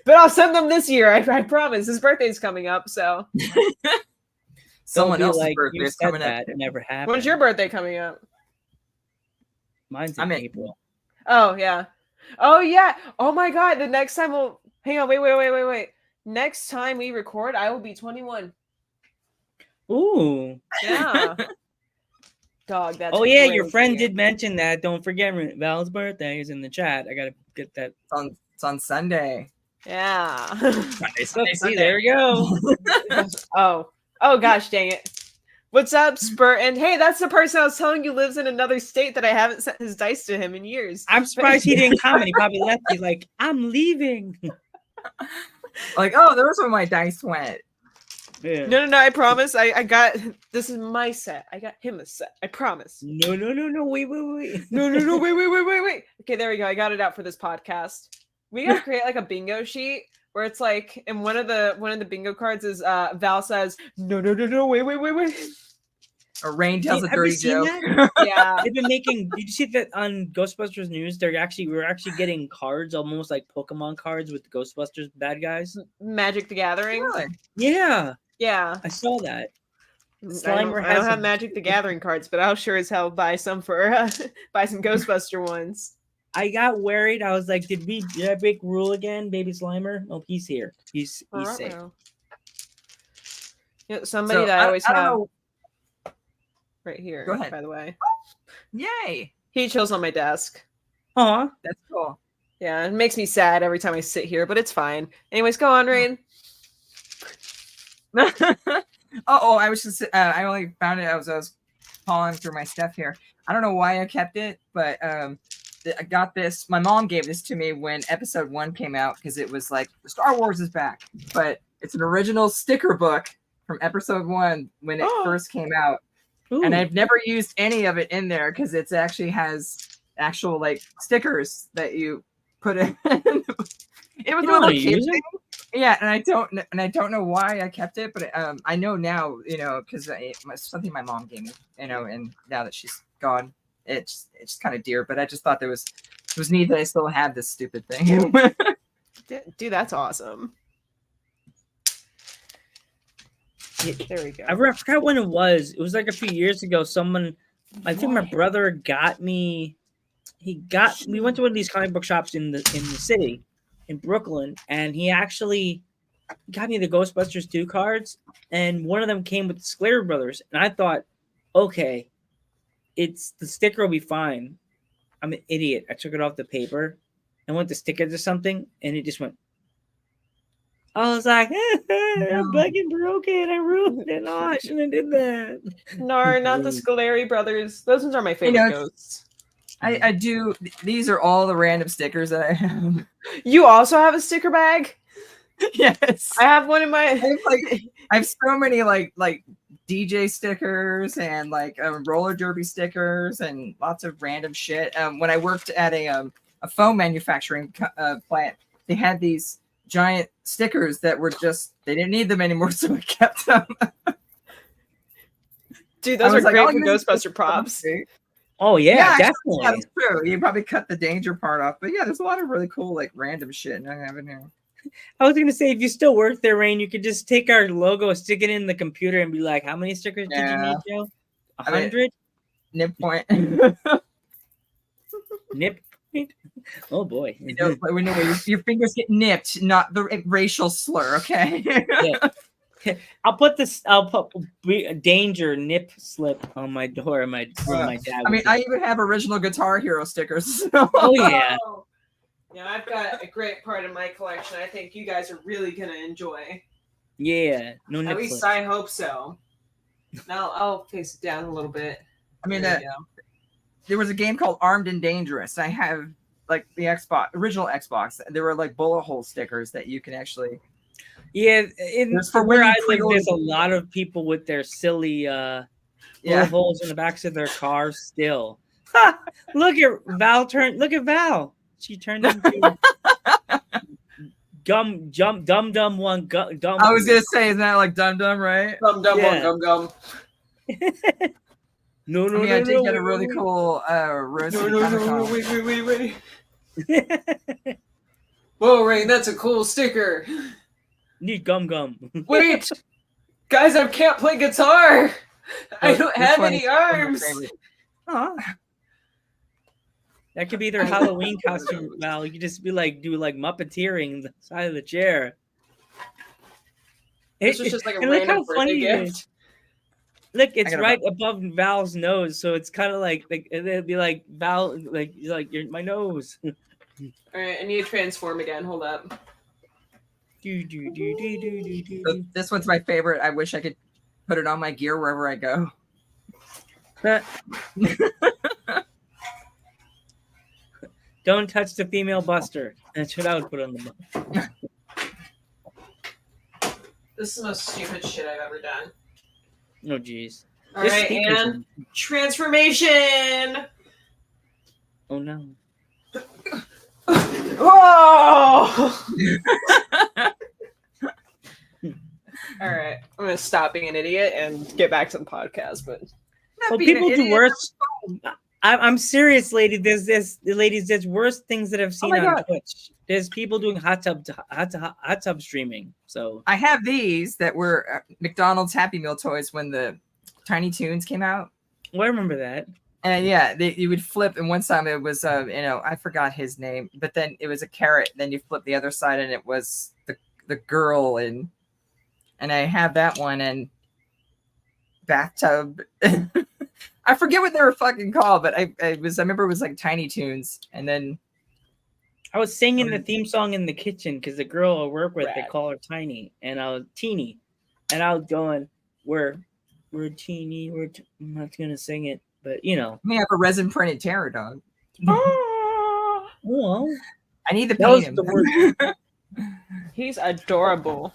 Speaker 5: but I'll send them this year. I promise. His birthday's coming up, so
Speaker 3: Someone
Speaker 2: be
Speaker 3: else's
Speaker 2: like,
Speaker 3: birthday
Speaker 2: you
Speaker 3: is
Speaker 2: said
Speaker 3: coming up.
Speaker 2: that. It never happened.
Speaker 5: When's your birthday coming up?
Speaker 2: Mine's in
Speaker 3: I'm in-
Speaker 2: April.
Speaker 5: Oh yeah. Oh yeah. Oh my god. The next time we'll hang on. Wait. Next time we record, I will be 21.
Speaker 2: Ooh.
Speaker 5: Yeah. Dog. That's
Speaker 2: Oh yeah, your friend
Speaker 5: crazy.
Speaker 2: did mention that. Don't forget Val's birthday is in the chat. I gotta get that.
Speaker 3: It's on Sunday.
Speaker 5: Yeah.
Speaker 2: Nice.
Speaker 3: Sunday,
Speaker 2: See, there we go.
Speaker 5: Oh gosh, dang it. What's up, Spurt? And hey, that's the person I was telling you lives in another state that I haven't sent his dice to him in years.
Speaker 2: I'm surprised he didn't comment. He probably left. He's like, I'm leaving.
Speaker 3: Like, oh, there's where my dice went.
Speaker 2: Yeah.
Speaker 5: No, I promise. I got this is my set. I got him a set. I promise.
Speaker 2: No. Wait.
Speaker 5: No, wait. Okay, there we go. I got it out for this podcast. We gotta create like a bingo sheet where it's like, and one of the bingo cards is Val says, no, wait.
Speaker 3: Or Rain tells a
Speaker 2: Have you
Speaker 3: dirty
Speaker 2: seen
Speaker 3: joke.
Speaker 2: that?
Speaker 5: Yeah.
Speaker 2: They've been making. Did you see that on Ghostbusters news? We're actually getting cards, almost like Pokemon cards with the Ghostbusters bad guys.
Speaker 5: Magic the Gathering.
Speaker 3: Really?
Speaker 2: Yeah,
Speaker 5: Yeah.
Speaker 2: I saw that.
Speaker 5: I
Speaker 2: Slimer
Speaker 5: don't
Speaker 2: has
Speaker 5: have
Speaker 2: a-
Speaker 5: Magic the Gathering cards, but I'll sure as hell buy some for buy some Ghostbuster ones.
Speaker 2: I got worried. I was like, did I break rule again, baby Slimer? Oh, he's here. He's safe.
Speaker 5: You know, somebody
Speaker 3: So,
Speaker 5: that I always
Speaker 3: don't
Speaker 5: have
Speaker 3: know.
Speaker 5: right here.
Speaker 3: Go ahead.
Speaker 5: By the way,
Speaker 3: Yay.
Speaker 5: he chills on my desk.
Speaker 2: Aw.
Speaker 3: That's cool.
Speaker 5: Yeah, it makes me sad every time I sit here, but it's fine. Anyways, go on, Rain.
Speaker 3: I was just I only found it as I was calling through my stuff here. I don't know why I kept it, but I got this. My mom gave this to me when episode 1 came out because it was like Star Wars is back, but it's an original sticker book from episode 1 when it first came out.
Speaker 2: Ooh.
Speaker 3: And I've never used any of it in there because it's actually has actual like stickers that you put in. It was
Speaker 2: You
Speaker 3: a
Speaker 2: know
Speaker 3: little
Speaker 2: how to
Speaker 3: kid
Speaker 2: use it?
Speaker 3: thing. Yeah, and I don't know why I kept it, but I know now, because something my mom gave me, and now that she's gone, it's kind of dear. But I just thought it was neat that I still had this stupid thing.
Speaker 5: Dude, that's awesome. Yeah, there we go.
Speaker 2: I forgot when it was. It was like a few years ago. I think my brother got me. We went to one of these comic book shops in the city, in Brooklyn, and he actually got me the Ghostbusters 2 cards, and one of them came with the Sclater Brothers, and I thought, okay, the sticker will be fine. I'm an idiot. I took it off the paper and went to stick it to something, and it just went. I was like, I'm fucking broken. I ruined it. Oh, I shouldn't have did that.
Speaker 5: No, not the Scoleri brothers. Those ones are my favorite ghosts.
Speaker 3: I do. These are all the random stickers that I have.
Speaker 5: You also have a sticker bag?
Speaker 3: Yes,
Speaker 5: I have one in my.
Speaker 3: I have so many like DJ stickers and like roller derby stickers and lots of random shit. When I worked at a phone manufacturing plant, they had these giant stickers that were they didn't need them anymore, so I kept them.
Speaker 5: Dude, those are
Speaker 3: like,
Speaker 5: great
Speaker 3: "Oh,
Speaker 5: for
Speaker 3: this is
Speaker 5: Ghostbuster props.
Speaker 2: Oh yeah,
Speaker 3: actually,
Speaker 2: definitely.
Speaker 3: Yeah, that's true. You probably cut the danger part off, but yeah, there's a lot of really cool like random shit I have in here.
Speaker 2: I was gonna say, if you still work there, Rain, you could just take our logo, stick it in the computer, and be like, "How many stickers did you need, Joe? 100?
Speaker 3: Nip point.
Speaker 2: Nip point? Oh boy.
Speaker 3: Your fingers get nipped, not the racial slur. Okay.
Speaker 2: Yeah. I'll put danger nip slip on my door. My dad.
Speaker 3: I mean, I even have original Guitar Hero stickers.
Speaker 2: Oh yeah.
Speaker 5: Yeah, I've got a great part of my collection. I think you guys are really gonna enjoy.
Speaker 2: Yeah. No nip
Speaker 5: At least
Speaker 2: slip.
Speaker 5: I hope so. Now I'll face it down a little bit.
Speaker 3: I mean,
Speaker 5: There you go.
Speaker 3: there was a game called Armed and Dangerous. I have like the original Xbox. There were like bullet hole stickers that you can actually.
Speaker 2: Yeah,
Speaker 3: There's for
Speaker 2: where
Speaker 3: when
Speaker 2: I
Speaker 3: you
Speaker 2: live, there's a
Speaker 3: pre-order.
Speaker 2: lot of people with their silly bullet
Speaker 3: Yeah.
Speaker 2: holes in the backs of their cars still. Ha! Look at Val. She turned into dumb one.
Speaker 3: I was gonna say, isn't that like Dum Dum, right?
Speaker 5: Gum
Speaker 2: Yeah.
Speaker 5: gum.
Speaker 2: No,
Speaker 3: I mean, I did get a really cool roast.
Speaker 5: Wait. Whoa, Rain, that's a cool sticker.
Speaker 2: Need gum.
Speaker 5: Wait. Guys, I can't play guitar. I don't
Speaker 3: This
Speaker 5: have
Speaker 3: one
Speaker 5: any
Speaker 3: is one of my
Speaker 5: arms.
Speaker 3: favorites.
Speaker 2: Aw. That could be their Halloween costume. Val, you could just be like, do like Muppeteering in the side of the chair.
Speaker 5: This was just like a
Speaker 2: And look
Speaker 5: random
Speaker 2: how
Speaker 5: birthday
Speaker 2: funny it is.
Speaker 5: gift.
Speaker 2: Look, it's
Speaker 3: gotta
Speaker 2: right above Val's nose, so it's kind of like it'd be like Val, like you're my nose.
Speaker 5: All right, I need to transform again. Hold up.
Speaker 2: Do, do, do, do, do, do, do,
Speaker 3: So
Speaker 2: do.
Speaker 3: this one's my favorite. I wish I could put it on my gear wherever I go.
Speaker 2: Don't touch the female buster. That's what I would put on the book.
Speaker 5: This is the most stupid shit I've ever done.
Speaker 2: Oh, jeez.
Speaker 5: All
Speaker 2: This
Speaker 5: right,
Speaker 2: speaker's
Speaker 5: and
Speaker 2: on.
Speaker 5: transformation.
Speaker 2: Oh no.
Speaker 5: Oh! All right, I'm gonna stop being an idiot and get back to the podcast. But
Speaker 2: Well,
Speaker 3: being an
Speaker 2: people do
Speaker 3: idiot.
Speaker 2: worse. I'm serious, lady. There's worse things that I've seen
Speaker 3: my
Speaker 2: on
Speaker 3: God.
Speaker 2: Twitch. There's people doing hot tub streaming. So
Speaker 3: I have these that were McDonald's Happy Meal toys when the Tiny Toons came out.
Speaker 2: well, I remember that.
Speaker 3: And yeah, you would flip, and one time it was, I forgot his name, but then it was a carrot. Then you flip the other side, and it was the girl, and I have that one and bathtub. I forget what they were fucking called, but I remember it was like Tiny Toons, and then
Speaker 2: I was singing the theme song in the kitchen because the girl I work with, they
Speaker 5: Rad.
Speaker 2: call her Tiny, and I was Teeny, and I was going, we're teeny, I'm not gonna sing it, but you know.
Speaker 3: we have a resin printed terror dog.
Speaker 2: Well,
Speaker 3: I need to
Speaker 2: That was
Speaker 3: paint
Speaker 2: the
Speaker 3: him.
Speaker 5: he's adorable.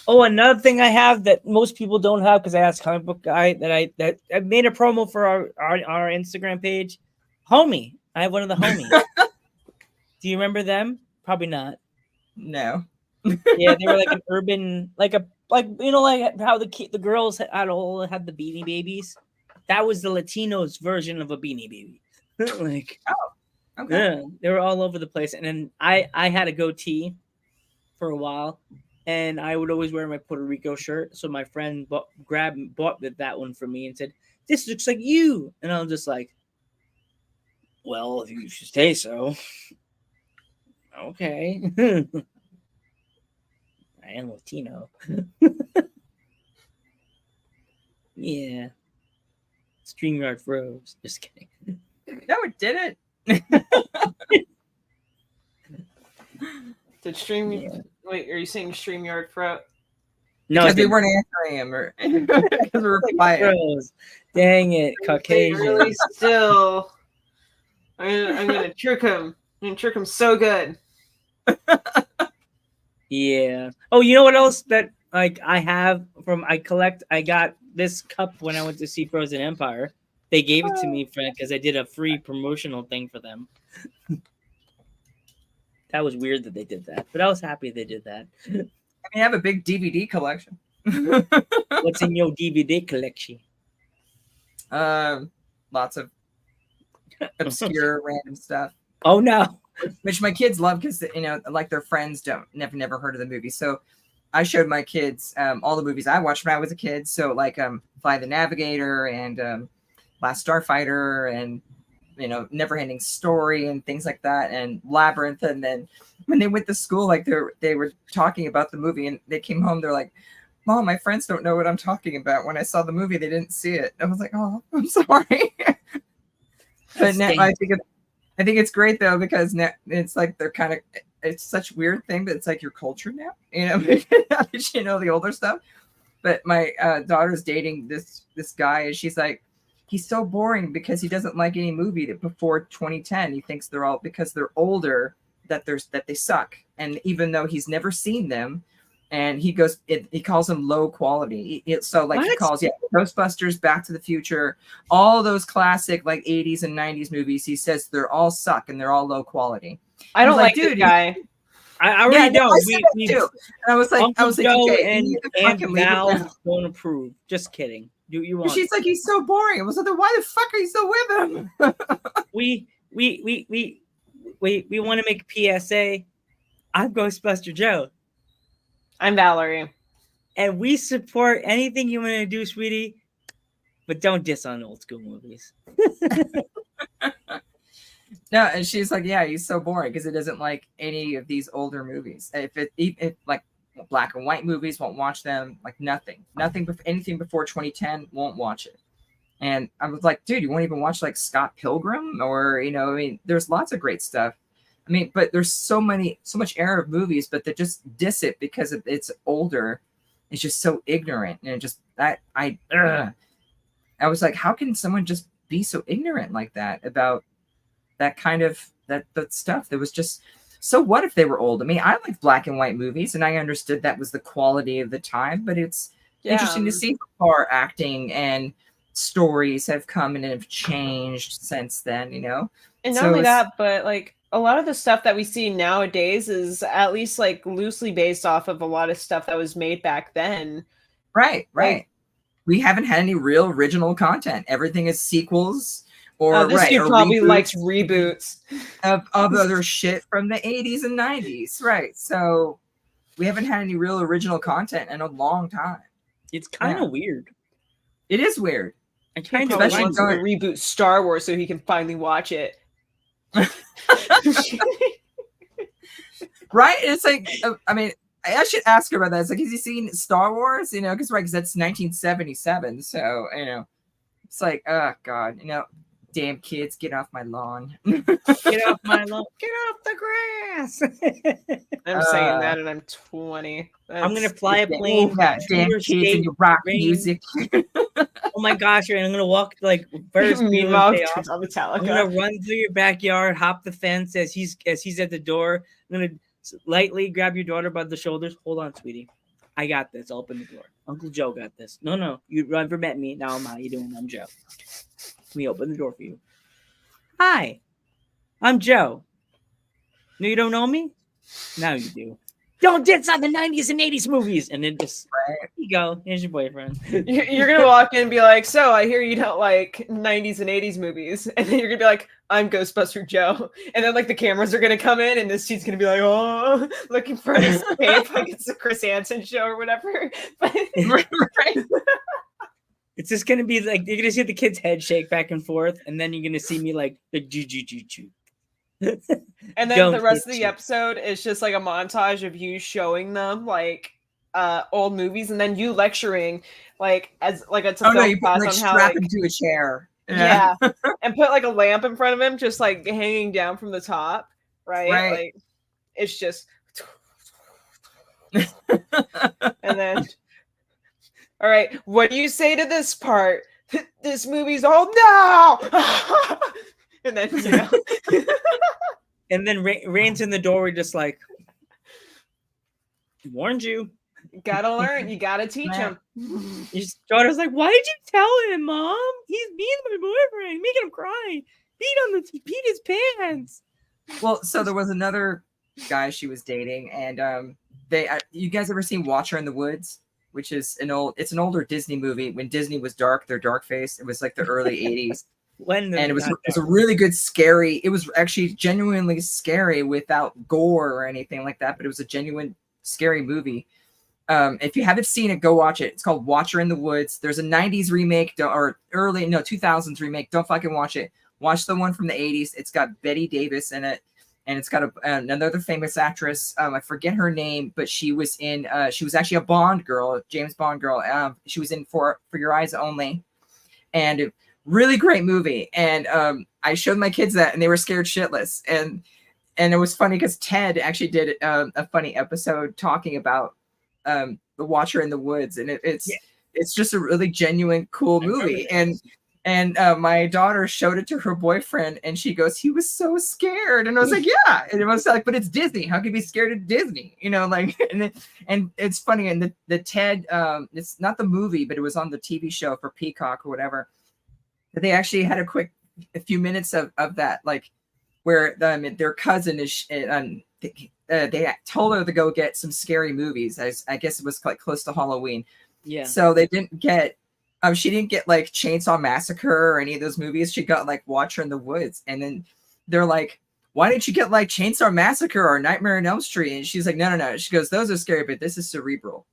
Speaker 2: oh, another thing I have that most people don't have because I asked comic book guy that I made a promo for our Instagram page. Homie, I have one of the homies. Do you remember them? Probably not.
Speaker 3: No.
Speaker 2: Yeah, they were like an urban, like you know, like how the girls had all had the Beanie Babies. That was the Latinos version of a Beanie Baby. Like,
Speaker 3: Okay.
Speaker 2: yeah, they were all over the place. And then I had a goatee for a while, and I would always wear my Puerto Rico shirt. So my friend bought that one for me and said, "This looks like you," and I was just like, "Well, if you should say so." Okay. I am Latino. Yeah. StreamYard froze. Just kidding.
Speaker 3: No, it didn't.
Speaker 5: Did Stream?
Speaker 2: Yeah.
Speaker 5: Wait, are you saying StreamYard Pro?
Speaker 2: No,
Speaker 3: Because we
Speaker 2: it
Speaker 3: weren't answering him, or because we were quiet.
Speaker 2: froze. Dang it, Caucasian.
Speaker 5: Really still. I'm gonna trick him. I'm gonna trick him so good.
Speaker 2: Yeah. Oh, you know what else that like I got this cup when I went to see Frozen Empire. They gave it to me because I did a free promotional thing for them. That was weird that they did that, but I was happy they did that.
Speaker 3: I mean, I have a big DVD collection.
Speaker 2: What's in your DVD collection?
Speaker 3: Lots of obscure random stuff,
Speaker 2: Oh no.
Speaker 3: which my kids love because like their friends never heard of the movie. So I showed my kids all the movies I watched when I was a kid. So like Fly the Navigator and Last Starfighter and Neverending Story and things like that, and Labyrinth. And then when they went to school, like they were talking about the movie, and they came home, they're like, "Mom, my friends don't know what I'm talking about. When I saw the movie, they didn't see it." I was like, "Oh, I'm sorry." But now I think it's great though, because now it's like they're kind of, it's such a weird thing, but it's like your culture now, now that you know the older stuff. But my daughter's dating this guy, and she's like, he's so boring because he doesn't like any movie that before 2010. He thinks they're all, because they're older, that they suck. And even though he's never seen them, and he calls them low quality. So like he
Speaker 2: What?
Speaker 3: calls Ghostbusters, Back to the Future, all those classic like 80s and 90s movies. He says they're all suck and they're all low quality.
Speaker 5: I don't
Speaker 3: was like,
Speaker 5: like this
Speaker 3: dude,
Speaker 5: guy.
Speaker 2: I already
Speaker 3: no,
Speaker 2: know.
Speaker 3: I said that too. And I was like,
Speaker 2: Uncle Joe
Speaker 3: okay,
Speaker 2: and
Speaker 3: you need to fucking leave it
Speaker 2: Val
Speaker 3: now.
Speaker 2: don't approve. Just kidding. Do you want?
Speaker 3: She's like, he's so boring. I was like, why the fuck are you still with him?
Speaker 2: We want to make a PSA. I'm Ghostbuster Joe.
Speaker 5: I'm Valerie.
Speaker 2: and we support anything you want to do, sweetie, but don't diss on old school movies.
Speaker 3: No, and she's like, yeah, he's so boring because it doesn't like any of these older movies. If like black and white movies, won't watch them. Like nothing, anything before 2010, won't watch it. And I was like, dude, you won't even watch like Scott Pilgrim or, I mean, there's lots of great stuff. I mean, but there's so much era of movies, but they just diss it because it's older. It's just so ignorant. And it just, I was like, how can someone just be so ignorant like that about that kind of, that stuff that was just, so what if they were old? I mean, I like black and white movies and I understood that was the quality of the time, but it's interesting to see how far acting and stories have come and have changed since then, And
Speaker 5: not
Speaker 3: So
Speaker 5: only
Speaker 3: it's-
Speaker 5: that, but like a lot of the stuff that we see nowadays is at least like loosely based off of a lot of stuff that was made back then.
Speaker 3: Right.
Speaker 5: Like-
Speaker 3: We haven't had any real original content. Everything is sequels or
Speaker 5: This dude
Speaker 3: or
Speaker 5: probably
Speaker 3: reboots
Speaker 5: likes reboots.
Speaker 3: of other shit from the 80s and 90s. Right. So we haven't had any real original content in a long time.
Speaker 2: It's kind of weird.
Speaker 3: It is weird.
Speaker 2: I
Speaker 5: He
Speaker 2: kind of
Speaker 5: probably
Speaker 3: Especially
Speaker 5: wants to reboot Star Wars so he can finally watch it.
Speaker 3: Right? It's like, I mean, I should ask her about that. It's like, has he seen Star Wars? Because that's 1977. So, it's like, oh God, damn kids, get off my lawn.
Speaker 2: Get off my lawn. Get off the grass.
Speaker 5: I'm saying that and I'm 20.
Speaker 2: I'm gonna fly a plane.
Speaker 3: Yeah, damn
Speaker 2: your
Speaker 3: kids
Speaker 2: state
Speaker 3: and your rock
Speaker 2: rain.
Speaker 3: music.
Speaker 2: Oh my gosh! And I'm gonna walk like first.
Speaker 5: Meanwhile,
Speaker 2: I'm
Speaker 5: turns on Metallica.
Speaker 2: gonna run through your backyard, hop the fence as he's at the door. I'm gonna lightly grab your daughter by the shoulders. Hold on, sweetie. I got this. I'll open the door. Uncle Joe got this. No. You never met me. Now how you doing? I'm Joe. Let me open the door for you. Hi, I'm Joe. No, you don't know me? Now you do. Don't diss on the 90s and 80s movies. And then just,
Speaker 3: Right.
Speaker 2: here you go. Here's your boyfriend.
Speaker 5: You're gonna walk in and be like, so I hear you don't like 90s and 80s movies, and then you're gonna be like, I'm Ghostbuster Joe, and then like the cameras are gonna come in and this dude's gonna be like, oh, looking for an escape, like it's the Chris Hansen show or whatever. But
Speaker 3: Right.
Speaker 2: It's just going to be like, you're going to see the kid's head shake back and forth. And then you're going to see me like, choo.
Speaker 5: and then
Speaker 2: Don't
Speaker 5: the rest of
Speaker 2: diss
Speaker 5: the
Speaker 2: you.
Speaker 5: episode is just like a montage of you showing them like old movies and then you lecturing like as like it's a
Speaker 3: Oh no,
Speaker 5: film
Speaker 3: you put
Speaker 5: class
Speaker 3: like
Speaker 5: on how
Speaker 3: strap
Speaker 5: like,
Speaker 3: him to a chair.
Speaker 5: yeah, and put like a lamp in front of him, just like hanging down from the top, right?
Speaker 3: Right.
Speaker 5: Like it's just, and then, all right, what do you say to this part? This movie's all no, and then
Speaker 2: And then Rain's in the doorway, just like, warned you.
Speaker 5: you gotta learn, you gotta teach
Speaker 3: Right.
Speaker 5: him.
Speaker 2: His daughter's like, why did you tell him, Mom? He's being my boyfriend, making him cry. Beat his pants.
Speaker 3: Well, so there was another guy she was dating, and you guys ever seen Watcher in the Woods? Which is an older Disney movie. When Disney was dark, their dark face. It was like the early 80s.
Speaker 2: And
Speaker 3: And it was a really good scary. It was actually genuinely scary without gore or anything like that, but it was a genuine scary movie. If you haven't seen it, go watch it. It's called Watcher in the Woods. There's a 90s remake or 2000s remake. Don't fucking watch it. Watch the one from the 80s. It's got Betty Davis in it, and it's got another famous actress. I forget her name, but she was in. She was actually a Bond girl, James Bond girl. She was in For Your Eyes Only, and really great movie. And I showed my kids that, and they were scared shitless. And it was funny because Ted actually did a funny episode talking about the Watcher in the Woods, and it's just a really genuine, cool movie. And my daughter showed it to her boyfriend, and she goes, "He was so scared." And I was like, "Yeah." And it was like, "But it's Disney. How could you be scared of Disney?" Like, and it's funny. And the Ted, it's not the movie, but it was on the TV show for Peacock or whatever. They actually had a few minutes of that, like where their cousin is. They told her to go get some scary movies. I guess it was like close to Halloween.
Speaker 2: Yeah.
Speaker 3: So they didn't get. She didn't get like Chainsaw Massacre or any of those movies. She got like Watcher in the Woods. And then they're like, "Why didn't you get like Chainsaw Massacre or Nightmare on Elm Street?" And she's like, No. She goes, "Those are scary, but this is cerebral."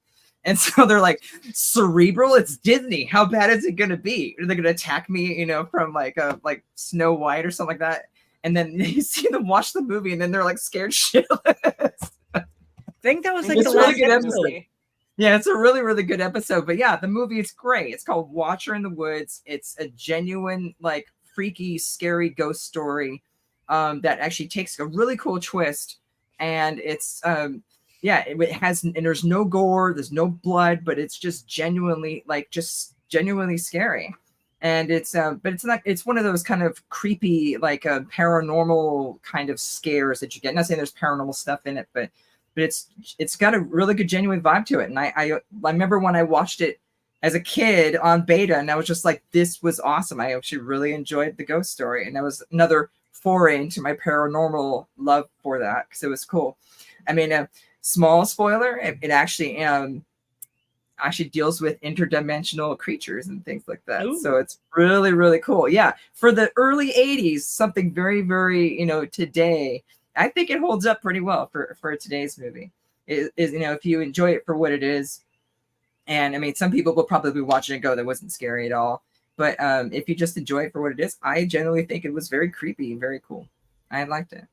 Speaker 3: And so they're like, cerebral? It's Disney. How bad is it going to be? Are they going to attack me, from like Snow White or something like that? And then you see them watch the movie and then they're like scared shitless.
Speaker 2: I think that was like
Speaker 3: It's
Speaker 2: the
Speaker 3: a really
Speaker 2: last
Speaker 3: good
Speaker 2: episode.
Speaker 3: episode. Yeah, it's a really, really good episode. But yeah, the movie is great. It's called Watcher in the Woods. It's a genuine, like, freaky, scary ghost story that actually takes a really cool twist. And it's it has, and there's no gore, there's no blood, but it's just genuinely scary. And it's but it's one of those kind of creepy, like paranormal kind of scares that you get. I'm not saying there's paranormal stuff in it, but it's got a really good genuine vibe to it. And I remember when I watched it as a kid on beta, and I was just like, this was awesome. I actually really enjoyed the ghost story, and that was another foray into my paranormal love for that, because it was cool. I mean, a small spoiler, it actually deals with interdimensional creatures and things like that.
Speaker 2: Ooh.
Speaker 3: So it's really, really cool. Yeah, for the early 80s, something very, very, today, I think it holds up pretty well for today's movie. Is if you enjoy it for what it is, and I mean, some people will probably be watching it and go, that wasn't scary at all. But if you just enjoy it for what it is, I generally think it was very creepy and very cool. I liked it.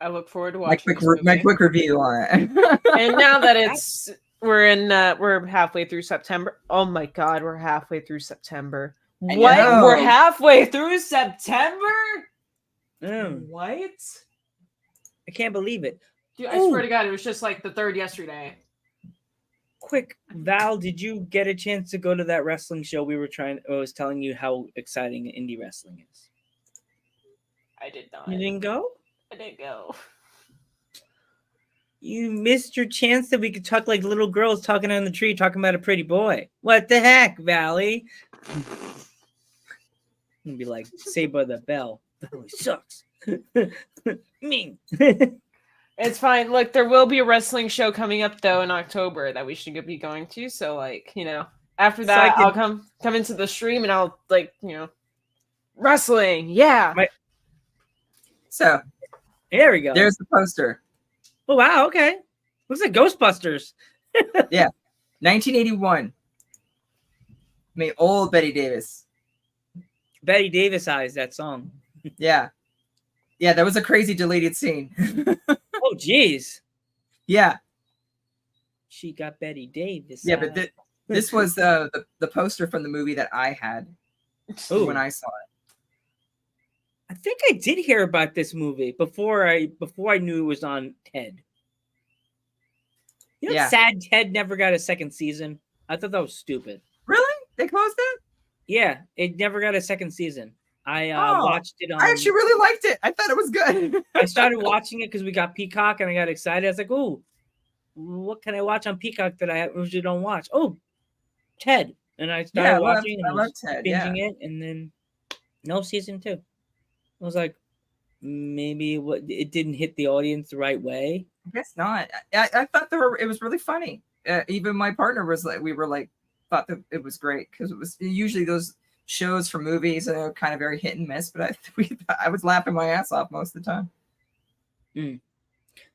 Speaker 5: I look forward to
Speaker 3: My
Speaker 5: watching
Speaker 3: quick review on it.
Speaker 5: And now that we're halfway through September. Oh my God, we're halfway through September.
Speaker 3: I
Speaker 5: What?
Speaker 3: know.
Speaker 5: We're halfway through September?
Speaker 2: Mm,
Speaker 5: What?
Speaker 2: I can't believe it.
Speaker 5: Dude, I swear to God, it was just like the 3rd yesterday.
Speaker 2: Quick, Val, did you get a chance to go to that wrestling show I was telling you how exciting indie wrestling is?
Speaker 5: I did not.
Speaker 2: You didn't go?
Speaker 5: I didn't go.
Speaker 2: You missed your chance that we could talk like little girls talking on the tree, talking about a pretty boy. What the heck, Valley? And be like, Saved by the Bell. Valley sucks. Mean.
Speaker 5: It's fine. Look, there will be a wrestling show coming up though in October that we should be going to. So like, after
Speaker 2: So
Speaker 5: that,
Speaker 2: I
Speaker 5: I'll come into the stream and I'll wrestling. Yeah.
Speaker 3: So
Speaker 2: There we go.
Speaker 3: there's the poster.
Speaker 2: Oh, wow. Okay. Looks like Ghostbusters.
Speaker 3: 1981. I mean, old Betty Davis.
Speaker 2: Betty Davis eyes, that song.
Speaker 3: Yeah. Yeah, that was a crazy deleted scene.
Speaker 2: Oh, geez.
Speaker 3: Yeah.
Speaker 2: She got Betty Davis.
Speaker 3: Yeah, but this was the poster from the movie that I had
Speaker 2: Ooh.
Speaker 3: when I saw it.
Speaker 2: I think I did hear about this movie before I knew it was on Ted. You know,
Speaker 3: Yeah.
Speaker 2: sad Ted never got a second season. I thought that was stupid.
Speaker 3: Really? They closed it?
Speaker 2: Yeah, it never got a second season. I
Speaker 3: Oh,
Speaker 2: watched it on.
Speaker 3: I actually really liked it. I thought it was good.
Speaker 2: I started watching it because we got Peacock, and I got excited. I was like, "Oh, what can I watch on Peacock that I usually don't watch?" Oh, Ted, and I started watching.
Speaker 3: I
Speaker 2: and
Speaker 3: love
Speaker 2: was
Speaker 3: Ted. Yeah.
Speaker 2: binging it, and then no season 2. I was like, maybe it didn't hit the audience the right way.
Speaker 3: I guess not. I thought it was really funny. Even my partner was like, thought that it was great because it was usually those shows for movies are kind of very hit and miss. But I was laughing my ass off most of the time.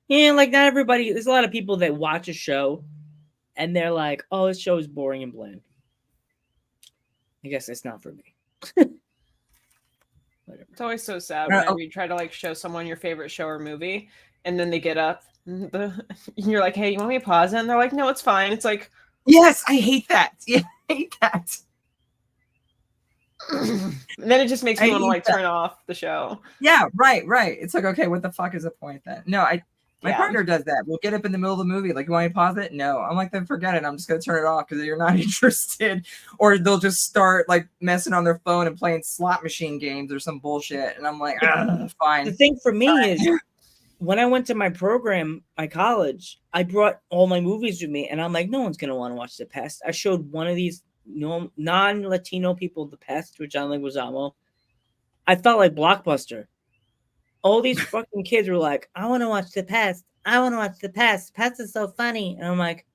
Speaker 2: Yeah, like not everybody. There's a lot of people that watch a show, and they're like, "Oh, this show is boring and bland." I guess it's not for me. Whatever.
Speaker 5: It's always so sad whenever you try to like show someone your favorite show or movie, and then they get up. You're like, "Hey, you want me to pause it?" And they're like, "No, it's fine." It's like,
Speaker 3: Yes, I hate that. Yeah, I hate that.
Speaker 5: and then it just makes me
Speaker 3: I
Speaker 5: want to
Speaker 3: hate
Speaker 5: like
Speaker 3: that.
Speaker 5: turn off the show.
Speaker 3: Yeah, right. It's like, okay, what the fuck is the point then? No, my
Speaker 5: Yeah.
Speaker 3: partner does that. We'll get up in the middle of the movie, like, you want me to pause it? No. I'm like, then forget it. I'm just gonna turn it off because you're not interested. Or they'll just start like messing on their phone and playing slot machine games or some bullshit. And I'm like, fine.
Speaker 2: The thing for me is, when I went to my program, my college, I brought all my movies with me, and I'm like, no one's gonna want to watch The Pest. I showed one of these non-Latino people The Pest with John Leguizamo. I felt like Blockbuster. All these fucking kids were like, I want to watch The Pest. I want to watch The Pest. Pest is so funny. And I'm like,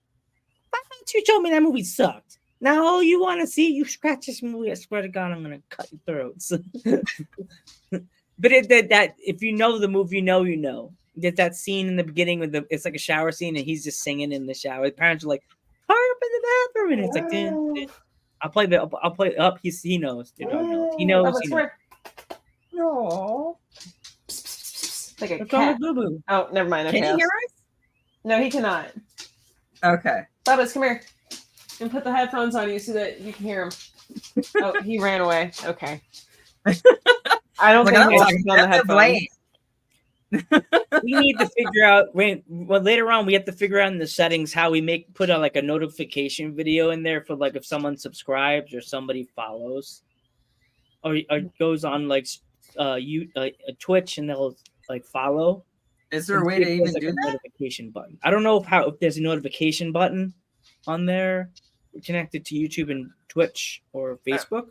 Speaker 2: why don't you told me that movie sucked? Now all you want to see, you scratch this movie. I swear to God, I'm going to cut your throats. But that if you know the movie, you know. That scene in the beginning with it's like a shower scene and he's just singing in the shower. The parents are like, hurry up in the bathroom, and it's like, dun, dun. I'll play it up. He knows. He knows. He knows.
Speaker 5: Bubba's,
Speaker 2: He
Speaker 5: come
Speaker 2: knows.
Speaker 5: here.
Speaker 3: No.
Speaker 5: Like a
Speaker 2: What's wrong
Speaker 5: cat.
Speaker 2: with Boo Boo?
Speaker 5: Oh, never mind.
Speaker 3: Can
Speaker 5: Okay.
Speaker 3: you hear us?
Speaker 5: No, he cannot.
Speaker 3: Okay.
Speaker 5: Bubba's, come here. And put the headphones on you so that you can hear him. Oh, he ran away. Okay. I don't
Speaker 3: Look,
Speaker 5: think
Speaker 3: I'm
Speaker 5: he
Speaker 3: talking
Speaker 5: wants on the
Speaker 3: about the blame.
Speaker 5: headphones.
Speaker 2: We need to figure out. Well, later on, we have to figure out in the settings how we put a notification video in there for like if someone subscribes or somebody follows, or goes on Twitch and they'll like follow.
Speaker 3: Is there a
Speaker 2: and
Speaker 3: way
Speaker 2: see
Speaker 3: to
Speaker 2: if
Speaker 3: even
Speaker 2: there's, like,
Speaker 3: do
Speaker 2: a
Speaker 3: that?
Speaker 2: notification button? I don't know if there's a notification button on there connected to YouTube and Twitch or Facebook.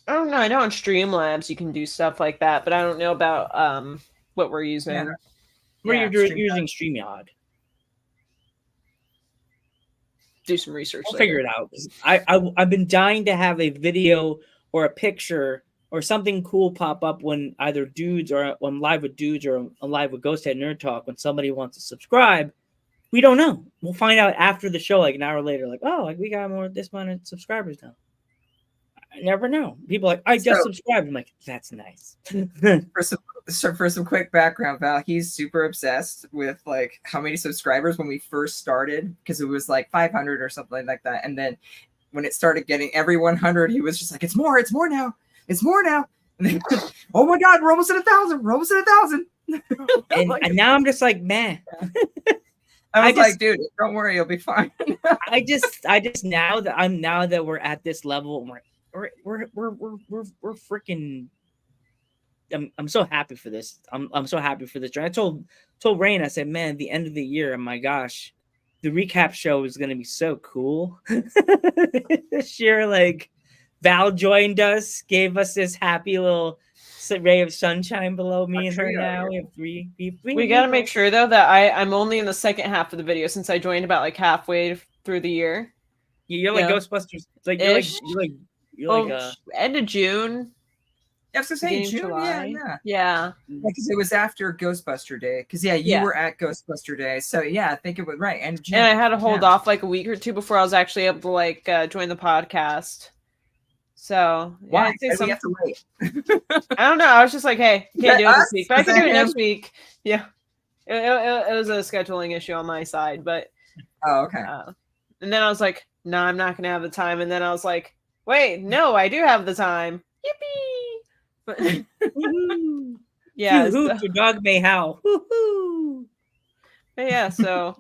Speaker 5: I don't know. I know on Streamlabs you can do stuff like that, but I don't know about what we're using.
Speaker 3: Yeah.
Speaker 2: Where
Speaker 3: Yeah,
Speaker 2: you're
Speaker 3: Streamyard.
Speaker 2: using StreamYard.
Speaker 5: Do some research.
Speaker 2: We'll figure it out. I've been dying to have a video or a picture or something cool pop up when either dudes or I'm live with dudes or I'm live with Ghosthead Nerd Talk when somebody wants to subscribe. We don't know. We'll find out after the show, like an hour later, like, oh, like we got this amount of subscribers now. I never know. People are like, I just
Speaker 3: So-
Speaker 2: subscribed. I'm like, that's nice.
Speaker 3: For some quick background, Val, he's super obsessed with like how many subscribers when we first started, because it was like 500 or something like that. And then when it started getting every 100, he was just like, it's more now. It's more now. And then, oh my God, we're almost at 1,000. We're almost at 1,000.
Speaker 2: and now I'm just like, man.
Speaker 3: I was
Speaker 2: I just-
Speaker 3: like, dude, don't worry, you'll be fine.
Speaker 2: I just now that we're at this level, we're freaking. I'm so happy for this. I'm so happy for this. I told Rain, I said, man, at the end of the year, oh my gosh, the recap show is gonna be so cool. This year, like Val joined us, gave us this happy little ray of sunshine below me
Speaker 3: A
Speaker 2: and her
Speaker 3: trio
Speaker 2: now.
Speaker 3: here.
Speaker 2: We have three
Speaker 5: We got to make sure though that I'm only in the second half of the video since I joined about like halfway through the year.
Speaker 2: You're like
Speaker 5: Yeah.
Speaker 2: Ghostbusters. It's like you're
Speaker 5: Ish.
Speaker 2: like
Speaker 5: End of June.
Speaker 3: I was gonna say
Speaker 5: beginning of
Speaker 3: June,
Speaker 5: July.
Speaker 3: yeah.
Speaker 5: Yeah.
Speaker 3: Because it was after Ghostbuster Day. Because you
Speaker 5: Yeah.
Speaker 3: were at Ghostbuster Day, so yeah, I think it was right. And
Speaker 5: And I had to hold
Speaker 3: Yeah.
Speaker 5: off like a week or two before I was actually able to like join the podcast. So yeah,
Speaker 3: Why?
Speaker 5: I'd say
Speaker 3: Why do
Speaker 5: some-
Speaker 3: we have to wait?
Speaker 5: I don't know. I was just like, hey, can't do it
Speaker 3: Us?
Speaker 5: this week, but I
Speaker 3: Is
Speaker 5: can
Speaker 3: that
Speaker 5: do it next
Speaker 3: him?
Speaker 5: week. Yeah. It was a scheduling issue on my side, but
Speaker 3: Oh, okay.
Speaker 5: and then I was like, no, I'm not gonna have the time. And then I was like, wait, no, I do have the time. Yippee! But
Speaker 2: Woohoo.
Speaker 5: yeah,
Speaker 2: Phew,
Speaker 5: so-
Speaker 2: hoot, your dog may howl. Woohoo.
Speaker 5: but yeah, so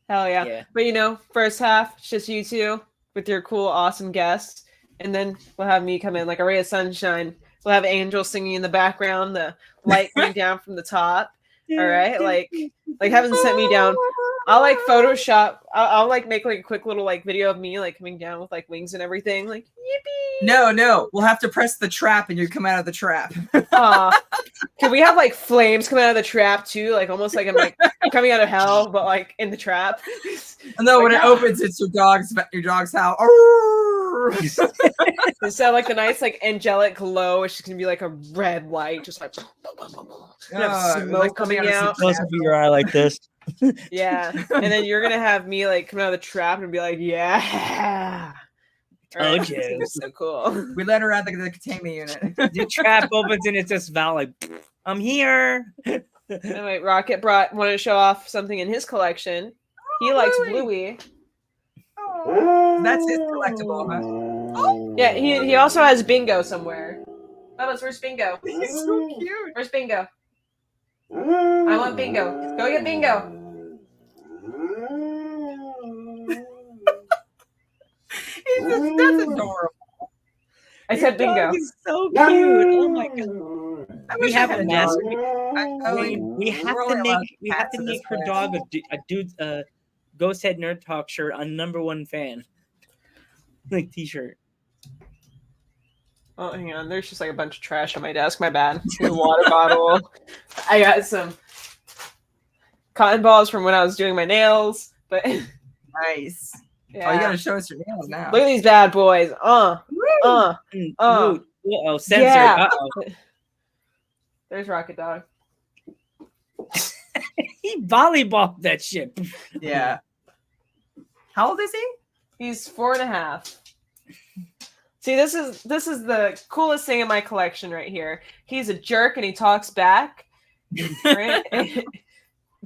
Speaker 5: hell yeah.
Speaker 2: Yeah.
Speaker 5: But you know, first half, it's just you two with your cool, awesome guests. And then we'll have me come in like a ray of sunshine. We'll have Angel singing in the background, the light coming down from the top. All right. Like haven't sent me down. I'll like Photoshop. I'll like make like a quick little like video of me like coming down with like wings and everything. Like yippee.
Speaker 3: No, we'll have to press the trap and you come out of the trap.
Speaker 5: Can we have like flames coming out of the trap too? Like almost like I'm like coming out of hell, but like in the trap.
Speaker 3: And then when
Speaker 5: Like,
Speaker 3: it opens, it's your dog's howl.
Speaker 5: Instead of like the nice like angelic glow, it's just gonna be like a red light, just like and have smoke coming out.
Speaker 2: Close up your eye like this.
Speaker 5: Yeah, and then you're gonna have me like come out of the trap and be like, yeah.
Speaker 2: Told
Speaker 5: It's gonna
Speaker 2: you.
Speaker 5: be so cool.
Speaker 3: We let her out the containment unit.
Speaker 2: The trap opens and it's just Val like, I'm here.
Speaker 5: Anyway, Rocket wanted to show off something in his collection. He likes Bluey.
Speaker 3: That's his collectible, huh?
Speaker 5: Yeah, he also has Bingo somewhere. Bubba's, where's Bingo?
Speaker 3: He's so cute.
Speaker 5: Where's Bingo? I want Bingo. Go get Bingo.
Speaker 3: That's adorable.
Speaker 5: I said Bingo.
Speaker 2: He's so cute. Oh my god.
Speaker 3: I
Speaker 2: We
Speaker 3: wish I
Speaker 2: have
Speaker 3: had
Speaker 2: a
Speaker 3: a
Speaker 2: mask.
Speaker 3: dog.
Speaker 2: We have
Speaker 3: We're
Speaker 2: to
Speaker 3: only allowed
Speaker 2: make
Speaker 3: cats in this
Speaker 2: her
Speaker 3: place.
Speaker 2: dog a dude Ghost Head Nerd Talk shirt on #1 fan. Like t-shirt.
Speaker 5: Oh, hang on. There's just like a bunch of trash on my desk. My bad. The water bottle. I got some cotton balls from when I was doing my nails. But
Speaker 3: Nice.
Speaker 5: yeah.
Speaker 3: Oh, you gotta show us your nails now.
Speaker 5: Look at these bad boys.
Speaker 2: Oh, censor.
Speaker 5: Yeah.
Speaker 2: Uh-oh.
Speaker 5: There's Rocket Dog.
Speaker 2: He volleyballed that shit.
Speaker 3: Yeah. How old is he?
Speaker 5: He's 4.5. See, this is the coolest thing in my collection right here. He's a jerk and he talks back. Right?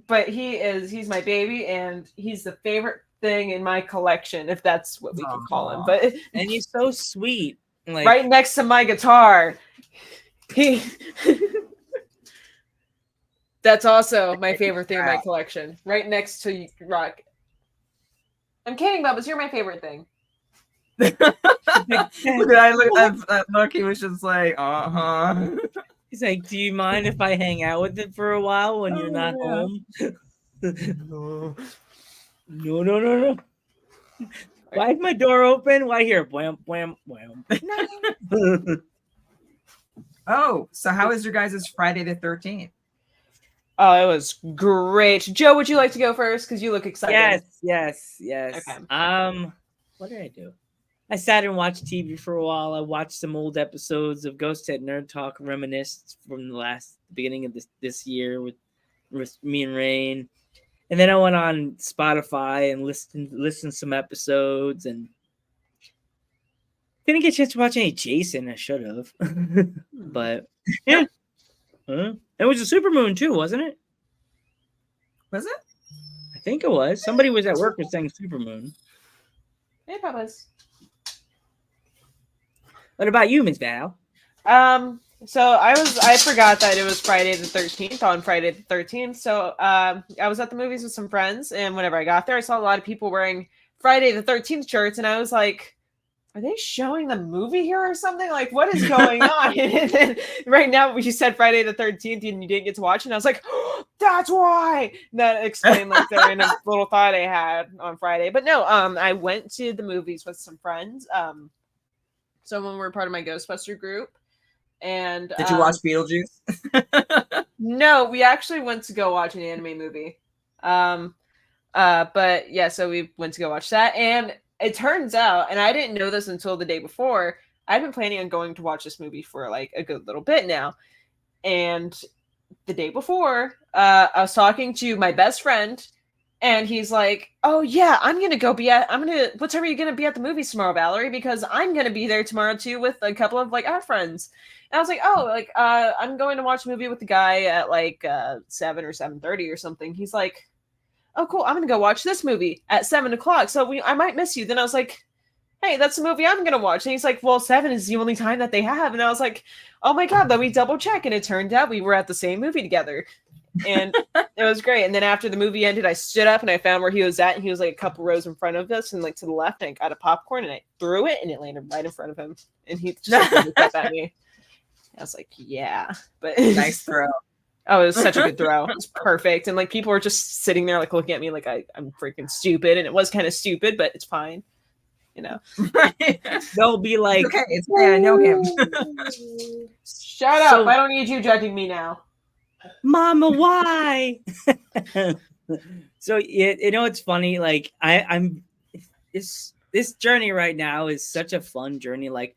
Speaker 5: But he's my baby and he's the favorite thing in my collection, if that's what we can call him. But
Speaker 2: And he's so sweet. Like,
Speaker 5: right next to my guitar. That's also my favorite thing in my collection. Right next to Rock. I'm kidding, Bubba's. You're my favorite thing.
Speaker 3: Look at that look. He was just like,
Speaker 2: He's like, do you mind if I hang out with it for a while when you're not home? No. Why is my door open? Why here? Wham, wham, wham.
Speaker 3: Oh, so how is your guys' Friday the 13th?
Speaker 5: Oh, it was great. Joe, would you like to go first? Because you look excited.
Speaker 2: Yes.
Speaker 5: Okay.
Speaker 2: What did I do? I sat and watched TV for a while. I watched some old episodes of Ghost at Nerd Talk, reminisced from the beginning of this year with me and Rain. And then I went on Spotify and listened some episodes and didn't get a chance to watch any Jason. I should have. But yeah. It was a supermoon too, wasn't it?
Speaker 3: Was it?
Speaker 2: I think it was. Somebody was at work was saying supermoon.
Speaker 5: Hey, Bubba's.
Speaker 2: What about you, Ms. Val?
Speaker 5: So I forgot that it was Friday the 13th on Friday the 13th. So I was at the movies with some friends, and whenever I got there, I saw a lot of people wearing Friday the 13th shirts, and I was like, are they showing the movie here or something? Like, what is going on? And then right now, you said Friday the 13th and you didn't get to watch it. And I was like, oh, that's why. And that explained like the random little thought I had on Friday. But no, I went to the movies with some friends. Some of them were part of my Ghostbuster group. And
Speaker 3: did you watch Beetlejuice?
Speaker 5: No, we actually went to go watch an anime movie. But yeah, so we went to go watch that. And it turns out, and I didn't know this until the day before, I've been planning on going to watch this movie for like a good little bit now. And the day before, I was talking to my best friend, and he's like, oh yeah, what time are you going to be at the movies tomorrow, Valerie? Because I'm going to be there tomorrow too with a couple of like our friends. And I was like, oh, like, I'm going to watch a movie with the guy at like 7 or 7:30 or something. He's like, oh, cool. I'm going to go watch this movie at 7 o'clock. So I might miss you. Then I was like, hey, that's the movie I'm going to watch. And he's like, well, 7 is the only time that they have. And I was like, oh my God, let me double check. And it turned out we were at the same movie together. And it was great. And then after the movie ended, I stood up and I found where he was at. And he was like a couple rows in front of us and like to the left. And I got a popcorn and I threw it and it landed right in front of him. And he just like, looked up at me. I was like, yeah. But
Speaker 3: Nice throw.
Speaker 5: Oh, it was such a good throw. It was perfect. And like people were just sitting there like looking at me like I'm freaking stupid. And it was kind of stupid, but it's fine. You know.
Speaker 2: They'll be like,
Speaker 3: okay, it's okay, I know him.
Speaker 5: Shut up. I don't need you judging me now.
Speaker 2: Mama, why? So it's funny. Like I'm this journey right now is such a fun journey. Like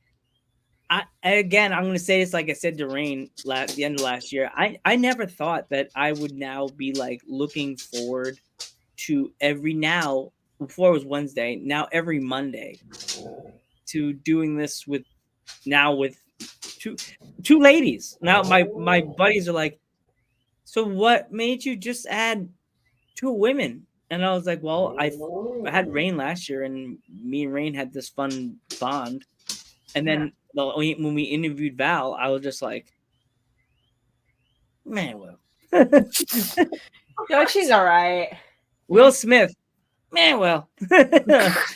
Speaker 2: I'm going to say this, like I said to Rain at the end of last year, I never thought that I would now be like looking forward to before it was Wednesday, now every Monday to doing this with two ladies. Now my buddies are like, so what made you just add 2 women? And I was like, well, I had Rain last year and me and Rain had this fun bond. And then when we interviewed Val, I was just like, man, well.
Speaker 5: No, she's all right.
Speaker 2: Will Smith, man, well.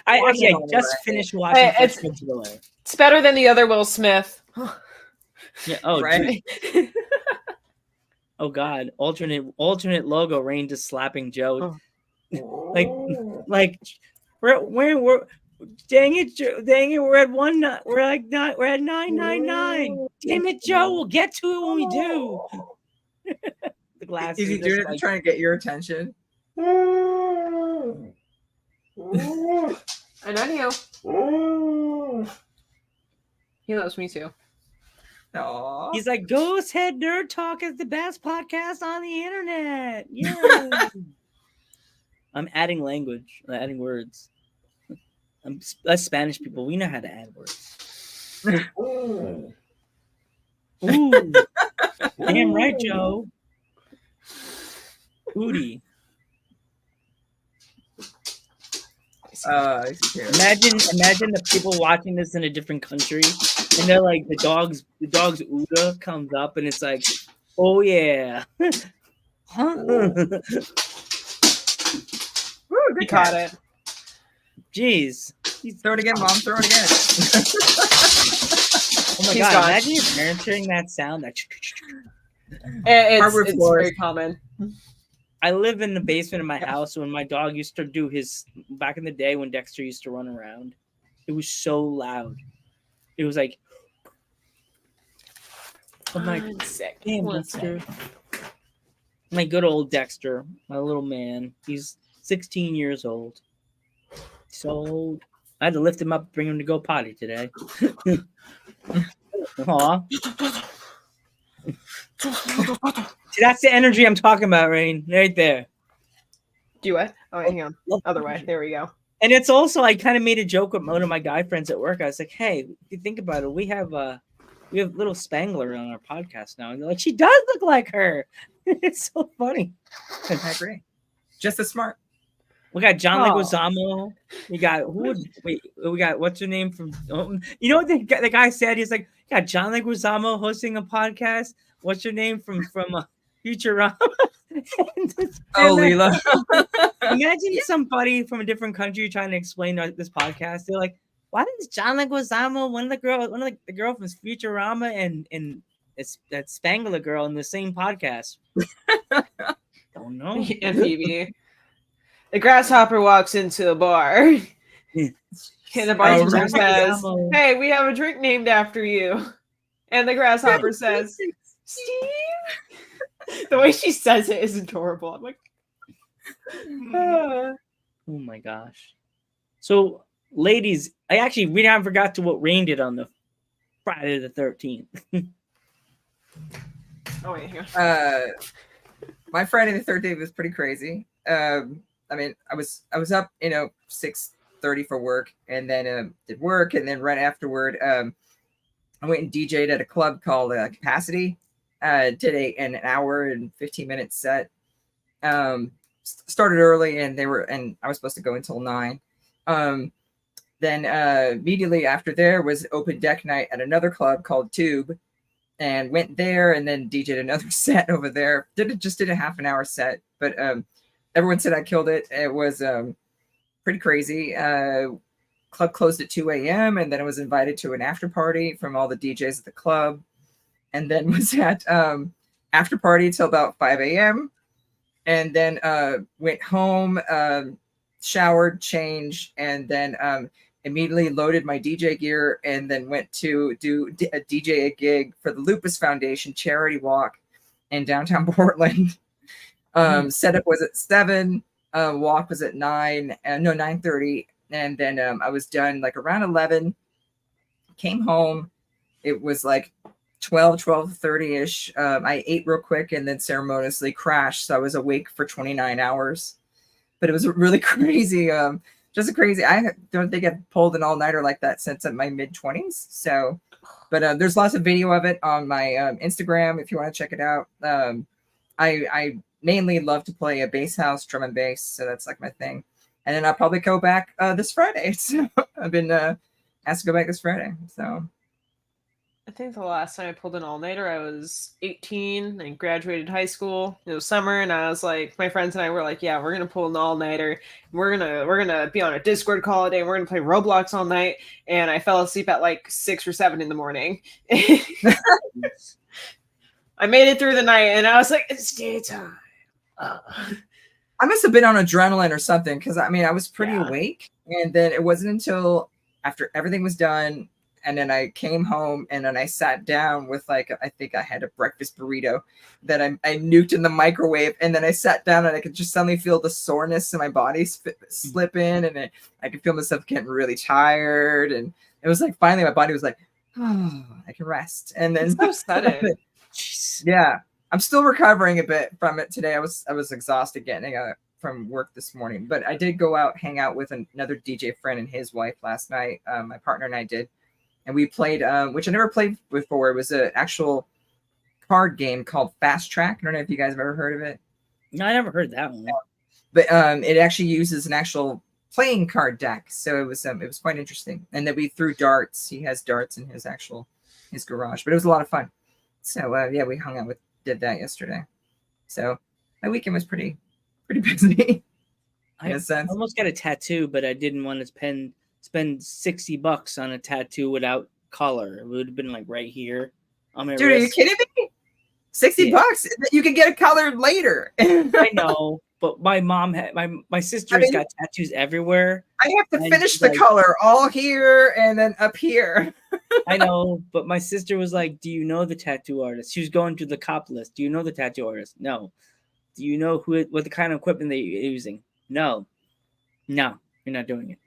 Speaker 2: I just finished watching
Speaker 5: It's better than the other Will Smith.
Speaker 2: Yeah. Oh,
Speaker 3: right.
Speaker 2: Oh God! Alternate logo. Rain just slapping Joe. Oh. Like, we're dang it, Joe! Dang it! We're at 1. We're like not. We're at 999. Damn it, Joe! We'll get to it when we do. The glasses.
Speaker 3: Is he doing it to try to get your attention?
Speaker 5: And on you. He loves me too.
Speaker 3: Aww.
Speaker 2: He's like, Ghost Head Nerd Talk is the best podcast on the internet. Yeah. I'm adding language, adding words. Us Spanish people, we know how to add words. Ooh. Damn right, Joe. Hootie. Imagine the people watching this in a different country, and they're like the dog's Uda comes up, and it's like, oh yeah. Huh?
Speaker 3: Woo,
Speaker 5: You
Speaker 3: good
Speaker 5: caught
Speaker 3: catch.
Speaker 5: it.
Speaker 2: Jeez.
Speaker 3: Throw it again, Mom. Throw it again.
Speaker 2: Oh my
Speaker 5: He's
Speaker 2: god!
Speaker 5: gone.
Speaker 2: Imagine your parents hearing that sound. That
Speaker 3: Hardwood
Speaker 5: It's
Speaker 3: floors.
Speaker 5: very common.
Speaker 2: I live in the basement of my house when my dog used to do his back in the day when Dexter used to run around. It was so loud. It was like, I'm like,
Speaker 5: One sec.
Speaker 2: damn,
Speaker 5: One
Speaker 2: Dexter.
Speaker 5: sec.
Speaker 2: My good old Dexter, my little man. He's 16 years old. So old. I had to lift him up, bring him to go potty today. Aw. See, that's the energy I'm talking about, Rain. Right there.
Speaker 5: Do what? Oh, wait, hang on. Other way. There we go.
Speaker 2: And it's also, I kind of made a joke with one of my guy friends at work. I was like, hey, if you think about it, we have little Spangler on our podcast now. And they're like, she does look like her. It's so funny.
Speaker 3: I agree. Just as smart.
Speaker 2: We got John
Speaker 5: Oh.
Speaker 2: Leguizamo. We got we got what's her name from? You know what the guy said? He's like, yeah, John Leguizamo hosting a podcast. What's your name from Futurama?
Speaker 3: Oh, Leela.
Speaker 2: Imagine somebody from a different country trying to explain this podcast. They're like, why does John Leguizamo, one of the girl from Futurama and it's that Spangler girl in the same podcast? Don't know.
Speaker 5: And Phoebe. The grasshopper walks into a bar. And the bartender
Speaker 3: right.
Speaker 5: says, hey, we have a drink named after you. And the grasshopper says, Steve? The way she says it is adorable. I'm like,
Speaker 2: Oh my gosh. So, ladies, we haven't forgot to what Rain did on the Friday the 13th.
Speaker 5: oh, wait, hang on.
Speaker 3: My Friday the 13th was pretty crazy. I mean, I was up, 6:30 for work, and then did work, and then right afterward, I went and DJ'd at a club called Capacity. Did an hour and 15-minute set. Started early, and I was supposed to go until 9. Then immediately after there was open deck night at another club called Tube, and went there, and then DJ'd another set over there. Did a half an hour set, but everyone said I killed it. It was pretty crazy. Club closed at 2 a.m. and then I was invited to an after party from all the DJs at the club, and then was at after party till about 5 a.m. and then went home, showered, changed, and then immediately loaded my DJ gear, and then went to do a DJ gig for the Lupus Foundation charity walk in downtown Portland. Setup was at 7, walk was at 9:30, and then I was done like around 11. Came home, it was like 12:30ish. I ate real quick and then ceremoniously crashed, so I was awake for 29 hours. But it was really crazy. Just crazy. I don't think I've pulled an all-nighter like that since my mid-20s. So, but there's lots of video of it on my Instagram if you want to check it out. I mainly love to play a bass house, drum and bass, so that's like my thing. And then I'll probably go back this Friday. So I've been asked to go back this Friday. So
Speaker 5: I think the last time I pulled an all-nighter, I was 18 and graduated high school. It was summer, and I was like, my friends and I were like, yeah, we're gonna pull an all-nighter. We're gonna be on a Discord call all day, and we're gonna play Roblox all night. And I fell asleep at like 6 or 7 in the morning. I made it through the night, and I was like, it's daytime.
Speaker 3: I must have been on adrenaline or something, because I mean I was pretty
Speaker 5: Yeah.
Speaker 3: awake, and then it wasn't until after everything was done, and then I came home, and then I sat down with I think I had a breakfast burrito that I nuked in the microwave, and then I sat down and I could just suddenly feel the soreness in my body slip in, and I could feel myself getting really tired, and it was like finally my body was like, oh, I can rest, and then
Speaker 5: So sudden.
Speaker 2: Jeez.
Speaker 3: yeah. I'm still recovering a bit from it today. I was exhausted getting from work this morning, but I did go out, hang out with another DJ friend and his wife last night. My partner and I did, and we played, which I never played before. It was an actual card game called Fast Track. I don't know if you guys have ever heard of it.
Speaker 2: No, I never heard that one.
Speaker 3: But it actually uses an actual playing card deck, so it was quite interesting. And then we threw darts. He has darts in his garage, but it was a lot of fun. So yeah, we hung out did that yesterday. So my weekend was pretty busy.
Speaker 2: I almost got a tattoo, but I didn't want to spend $60 on a tattoo without color. It would have been like right here on my
Speaker 3: Dude,
Speaker 2: wrist.
Speaker 3: are you kidding me? $60? You can get it colored later.
Speaker 2: I know, but my mom had my sister's got tattoos everywhere.
Speaker 3: I have to
Speaker 2: and
Speaker 3: finish the
Speaker 2: like,
Speaker 3: color all here and then up here.
Speaker 2: I know, but my sister was like, "Do you know the tattoo artist?" She was going to the cop list. Do you know the tattoo artist? No. Do you know what the kind of equipment they're using? No. No, you're not doing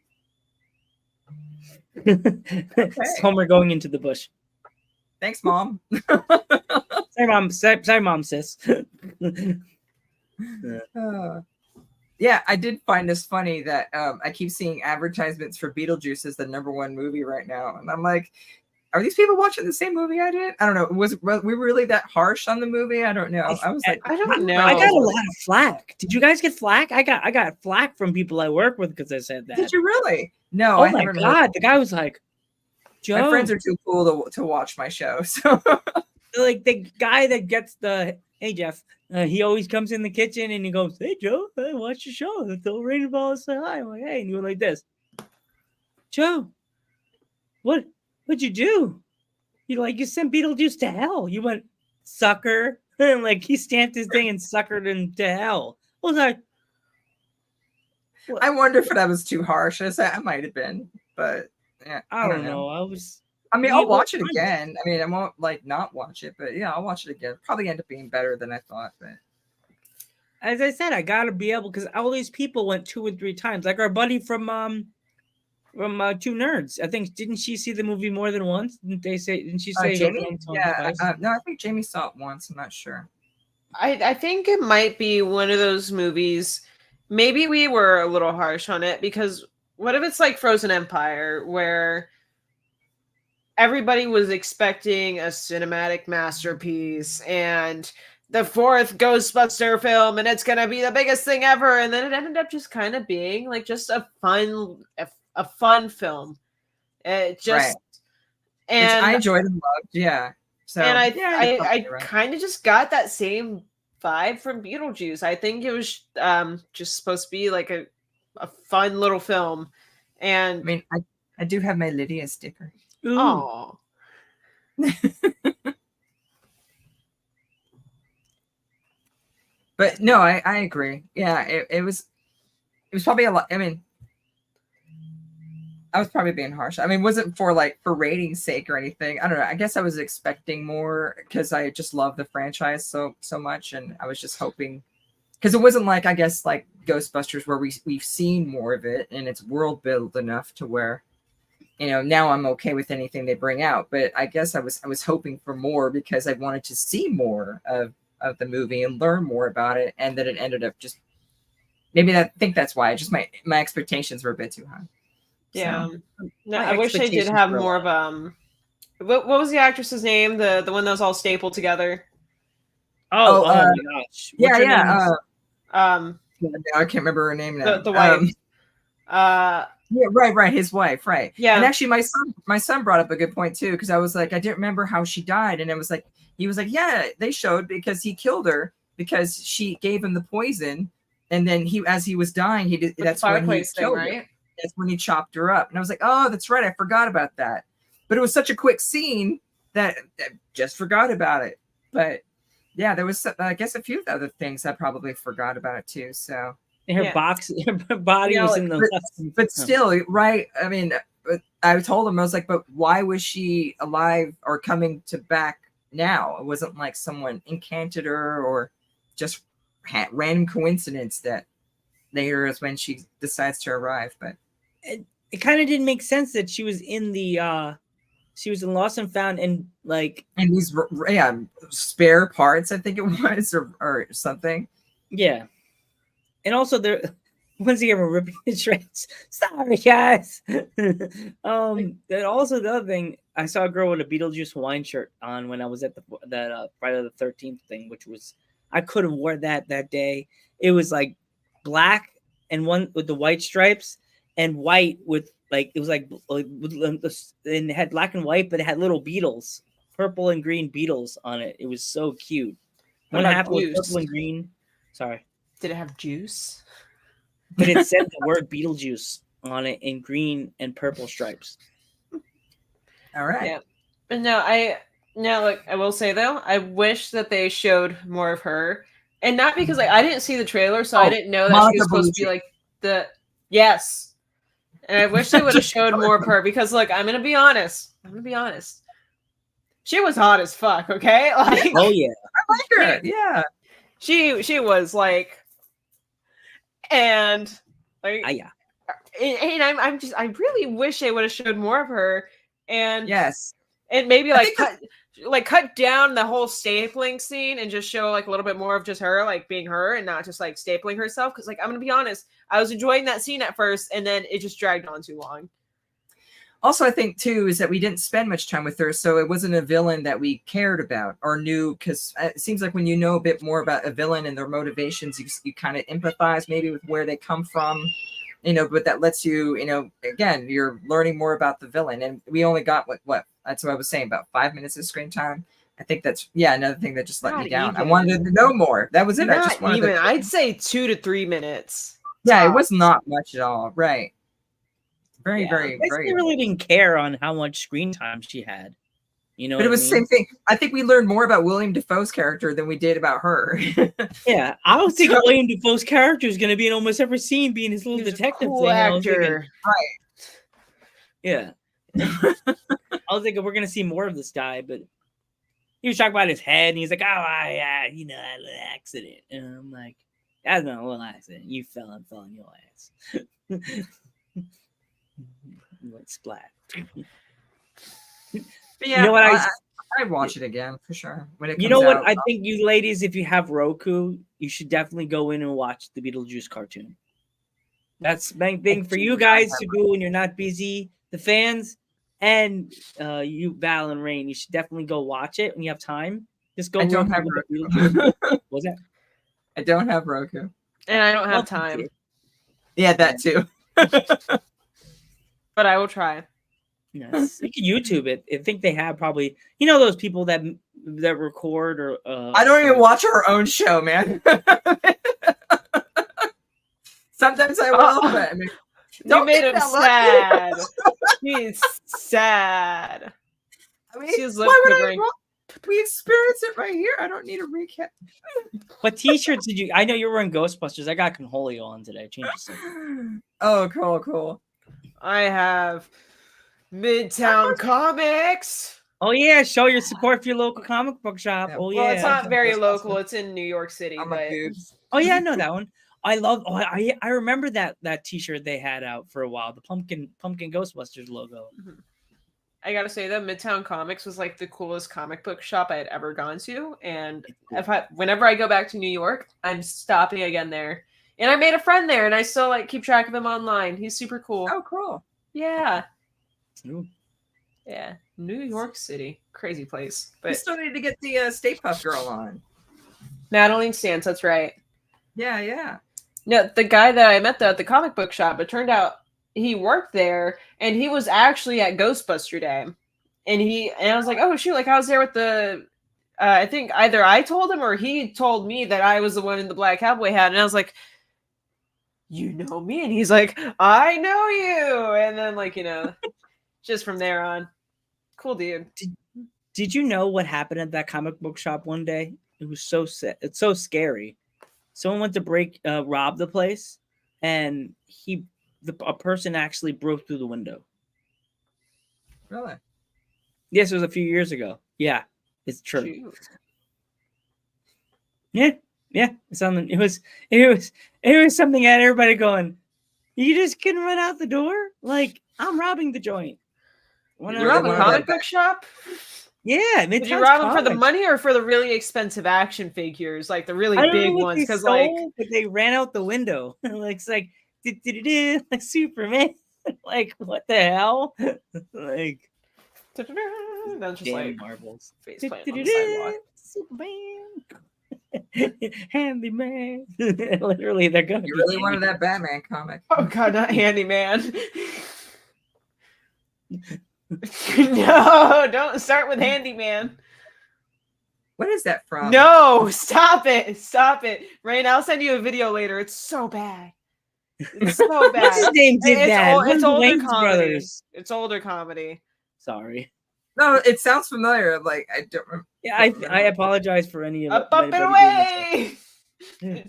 Speaker 2: it. It's Homer going into the bush.
Speaker 3: Thanks, Mom.
Speaker 2: Sorry, Mom, sis.
Speaker 3: Yeah, I did find this funny that I keep seeing advertisements for Beetlejuice as the #1 movie right now, and I'm like, are these people watching the same movie I did? I don't know. Was we really that harsh on the movie? I don't know. I was like,
Speaker 5: I don't know.
Speaker 2: I got a lot of flack. Did you guys get flack? I got flack from people I work with because I said that.
Speaker 3: Did you really? No.
Speaker 2: Oh
Speaker 3: I
Speaker 2: my god! The guy was like, Joe.
Speaker 3: My friends are too cool to watch my show. So
Speaker 2: like the guy that gets the hey Jeff, he always comes in the kitchen and he goes, "Hey Joe, I watch your show. Tell Rainbow say hi." I'm like, "Hey," and you were like this, Joe. What'd you do? You sent Beetlejuice to hell. You went sucker, and like he stamped his thing and suckered him to hell. I was like,
Speaker 3: what? I wonder if that was too harsh. I might have been, but yeah,
Speaker 2: I don't know.
Speaker 3: I'll watch it again. I mean, I won't not watch it, but yeah, I'll watch it again. Probably end up being better than I thought. But
Speaker 2: as I said, I gotta be able because all these people went 2 and 3 times. Like our buddy from Two Nerds. I think didn't she see the movie more than once? Didn't she say
Speaker 3: Jamie? Yeah, no, I think Jamie saw it once. I'm not sure.
Speaker 5: I think it might be one of those movies. Maybe we were a little harsh on it because what if it's like Frozen Empire where everybody was expecting a cinematic masterpiece and the 4th Ghostbuster film and it's gonna be the biggest thing ever, and then it ended up just kind of being like just a fun film. It just
Speaker 3: right. And which I enjoyed and loved, yeah. So
Speaker 5: and I kind of just got that same vibe from Beetlejuice. I think it was just supposed to be like a fun little film. And
Speaker 3: I mean, I do have my Lydia sticker.
Speaker 5: Oh.
Speaker 3: But no, I agree. Yeah, it was probably a lot. I mean, I was probably being harsh. I mean, it wasn't for ratings sake or anything. I don't know. I guess I was expecting more because I just love the franchise so much, and I was just hoping because it wasn't like Ghostbusters where we've seen more of it and it's world built enough to where now I'm okay with anything they bring out. But I guess I was hoping for more because I wanted to see more of the movie and learn more about it, and then it ended up just I think that's why my expectations were a bit too high.
Speaker 5: Yeah, so, no, I wish they did have more of what was the actress's name? The one that was all stapled together.
Speaker 2: Oh my gosh!
Speaker 3: Yeah. I can't remember her name now.
Speaker 5: The wife.
Speaker 3: Yeah, right. His wife, right?
Speaker 5: Yeah.
Speaker 3: And actually, my son brought up a good point too, because I was like, I didn't remember how she died, and it was like he was like, yeah, they showed because he killed her because she gave him the poison, and then as he was dying, that's when he killed her. That's when he chopped her up. And I was like, oh, that's right. I forgot about that. But it was such a quick scene that I just forgot about it. But yeah, there was, I guess, a few other things I probably forgot about it too. So
Speaker 2: her body was in the.
Speaker 3: But still, right. I mean, I told him, I was like, but why was she alive or coming back now? It wasn't like someone incanted her or just random coincidence that later is when she decides to arrive. But
Speaker 2: it kind of didn't make sense that she was in she was in Lost and Found and
Speaker 3: these spare parts, I think it was, or something.
Speaker 2: Yeah. And also they're once again we're ripping the shreds. Sorry guys. Then also the other thing, I saw a girl with a Beetlejuice Hawaiian shirt on when I was at that Friday the 13th thing, which was I could have wore that day. It was like black and one with the white stripes and white with like it was like and it had black and white, but it had little beetles, purple and green beetles on it. It was so cute.
Speaker 5: What
Speaker 2: One
Speaker 5: about
Speaker 2: half was
Speaker 5: juice?
Speaker 2: purple and green. Sorry.
Speaker 5: Did it have juice?
Speaker 2: But it said the word Beetlejuice on it in green and purple stripes.
Speaker 3: All right.
Speaker 5: Yeah. But like I will say though, I wish that they showed more of her. And not because like I didn't see the trailer, so I didn't know that
Speaker 3: Monica
Speaker 5: she was supposed to be
Speaker 3: Bellucci.
Speaker 5: like the yes. And I wish they would have showed more of her because look, I'm gonna be honest. She was hot as fuck, okay? Like
Speaker 2: Oh yeah.
Speaker 3: I like her. Yeah.
Speaker 5: she was like and like
Speaker 2: Yeah.
Speaker 5: and I really wish they would have showed more of her and
Speaker 3: Yes.
Speaker 5: and maybe
Speaker 3: I
Speaker 5: like cut down the whole stapling scene and just show like a little bit more of just her like being her and not just like stapling herself because like I'm gonna be honest, I was enjoying that scene at first and then it just dragged on too long.
Speaker 3: Also, I think too is that we didn't spend much time with her, so it wasn't a villain that we cared about or knew. Because it seems like when you know a bit more about a villain and their motivations, you kind of empathize maybe with where they come from, But that lets you, again, you're learning more about the villain. And we only got what that's what I was saying, about 5 minutes of screen time. I think that's another thing that just let
Speaker 5: Not
Speaker 3: me down. I
Speaker 5: even.
Speaker 3: wanted to know more. That was it. I
Speaker 5: Not
Speaker 3: just wanted
Speaker 5: even.
Speaker 3: to.
Speaker 5: I'd say 2 to 3 minutes.
Speaker 3: Yeah, it was not much at all. Right. Very,
Speaker 5: Yeah.
Speaker 3: very,
Speaker 2: I
Speaker 3: very.
Speaker 2: really didn't care on how much screen time she had.
Speaker 3: But it was the same thing. I think we learned more about William Dafoe's character than we did about her.
Speaker 2: Yeah, I was thinking William Dafoe's character is going to be in almost every scene, being his little
Speaker 5: He was a
Speaker 2: detective
Speaker 5: cool
Speaker 2: thing. I was thinking,
Speaker 5: actor.
Speaker 2: yeah. I was thinking we're going to see more of this guy, but he was talking about his head, and he's like, "Oh, I had a little accident," and I'm like, "That's not a little accident. You fell on your ass." You went splat.
Speaker 3: But yeah,
Speaker 2: You know what
Speaker 3: I'd watch it again for sure when it comes
Speaker 2: You know what?
Speaker 3: out.
Speaker 2: I think you ladies, if you have Roku, you should definitely go in and watch the Beetlejuice cartoon. That's the main thing for you guys to do when you're not busy. The fans and you, Val and Rain, you should definitely go watch it when you have time. Just go.
Speaker 3: I don't have Roku.
Speaker 2: What's that?
Speaker 3: I don't have Roku.
Speaker 5: And I don't have
Speaker 2: Welcome
Speaker 5: time.
Speaker 2: to it.
Speaker 3: Yeah, that too.
Speaker 5: But I will try.
Speaker 2: Yes. You can YouTube it. I think they have probably, those people that record or.
Speaker 3: I don't even watch her own show, man. Sometimes I will, but I mean,
Speaker 5: You
Speaker 3: don't
Speaker 5: made
Speaker 3: get
Speaker 5: him
Speaker 3: that
Speaker 5: sad. He's sad.
Speaker 3: I mean,
Speaker 5: She's lip
Speaker 3: why would I
Speaker 5: quivering.
Speaker 3: want- we experience it right here. I don't need a recap.
Speaker 2: What T-shirts did you? I know you're wearing Ghostbusters. I got Conholio on today. Change the
Speaker 3: Oh, cool.
Speaker 5: I have Midtown Comics.
Speaker 2: Oh yeah, show your support for your local comic book shop.
Speaker 3: Yeah,
Speaker 2: Oh
Speaker 5: Well,
Speaker 2: yeah.
Speaker 5: it's not very
Speaker 3: Ghostbusters.
Speaker 5: local. It's in New York City.
Speaker 3: I'm a
Speaker 5: But
Speaker 3: boobs.
Speaker 2: Oh yeah, I know that one. I love. Oh, I remember that T-shirt they had out for a while. The pumpkin Ghostbusters logo.
Speaker 5: I gotta say though, Midtown Comics was like the coolest comic book shop I had ever gone to. And whenever I go back to New York, I'm stopping again there. And I made a friend there, and I still like keep track of him online. He's super cool.
Speaker 3: Oh, cool.
Speaker 5: Yeah,
Speaker 2: Ooh.
Speaker 5: yeah. New York City, crazy place.
Speaker 3: We
Speaker 5: But
Speaker 3: still need to get the Stay Puft Girl on.
Speaker 5: Madeline Stantz, that's right.
Speaker 3: Yeah.
Speaker 5: No, the guy that I met though at the comic book shop, it turned out he worked there and he was actually at Ghostbuster Day. And I was like, oh shoot, like I was there with the I think either I told him or he told me that I was the one in the black cowboy hat. And I was like, you know me? And he's like, I know you. And then like, just from there on. Cool dude.
Speaker 2: Did you know what happened at that comic book shop one day? It was so sad. It's so scary. Someone went to rob the place, and a person actually broke through the window.
Speaker 3: Really?
Speaker 2: Yes, it was a few years ago. Yeah, it's true.
Speaker 5: Shoot.
Speaker 2: Yeah. It's on it was something that everybody going, you just couldn't run out the door? Like, I'm robbing the joint.
Speaker 5: You're on the
Speaker 3: one of
Speaker 5: comic
Speaker 3: the-
Speaker 5: book shop?
Speaker 2: Yeah,
Speaker 5: Did you
Speaker 2: Midtown's
Speaker 5: rob them for the
Speaker 2: Comics.
Speaker 5: money or for the really expensive action figures, like the really
Speaker 2: I don't know
Speaker 5: big
Speaker 2: what
Speaker 5: ones?
Speaker 2: they
Speaker 5: Because like,
Speaker 2: stole, but they ran out the window. Like it's like, like Superman. Like what the hell? Like
Speaker 5: that's just
Speaker 2: damn
Speaker 5: like
Speaker 2: marbles.
Speaker 5: face planting on the sidewalk.
Speaker 2: Superman. Handyman. Literally, they're gonna
Speaker 3: You
Speaker 2: be
Speaker 3: really wanted
Speaker 2: handyman.
Speaker 3: that Batman comic.
Speaker 5: Oh god, not handyman. No, don't start with handyman.
Speaker 3: What is that from?
Speaker 5: No, stop it. Stop it. Rain, I'll send you a video later. It's so bad. It's so
Speaker 2: What's
Speaker 5: bad.
Speaker 2: his name did
Speaker 5: It's,
Speaker 2: that? One
Speaker 5: it's
Speaker 2: of the
Speaker 5: older
Speaker 2: Wayans
Speaker 5: comedy.
Speaker 2: brothers.
Speaker 5: It's older comedy.
Speaker 2: Sorry.
Speaker 3: No, it sounds familiar. Like I don't remember.
Speaker 2: Yeah, I apologize for any of
Speaker 5: Up and
Speaker 2: anybody doing
Speaker 5: away.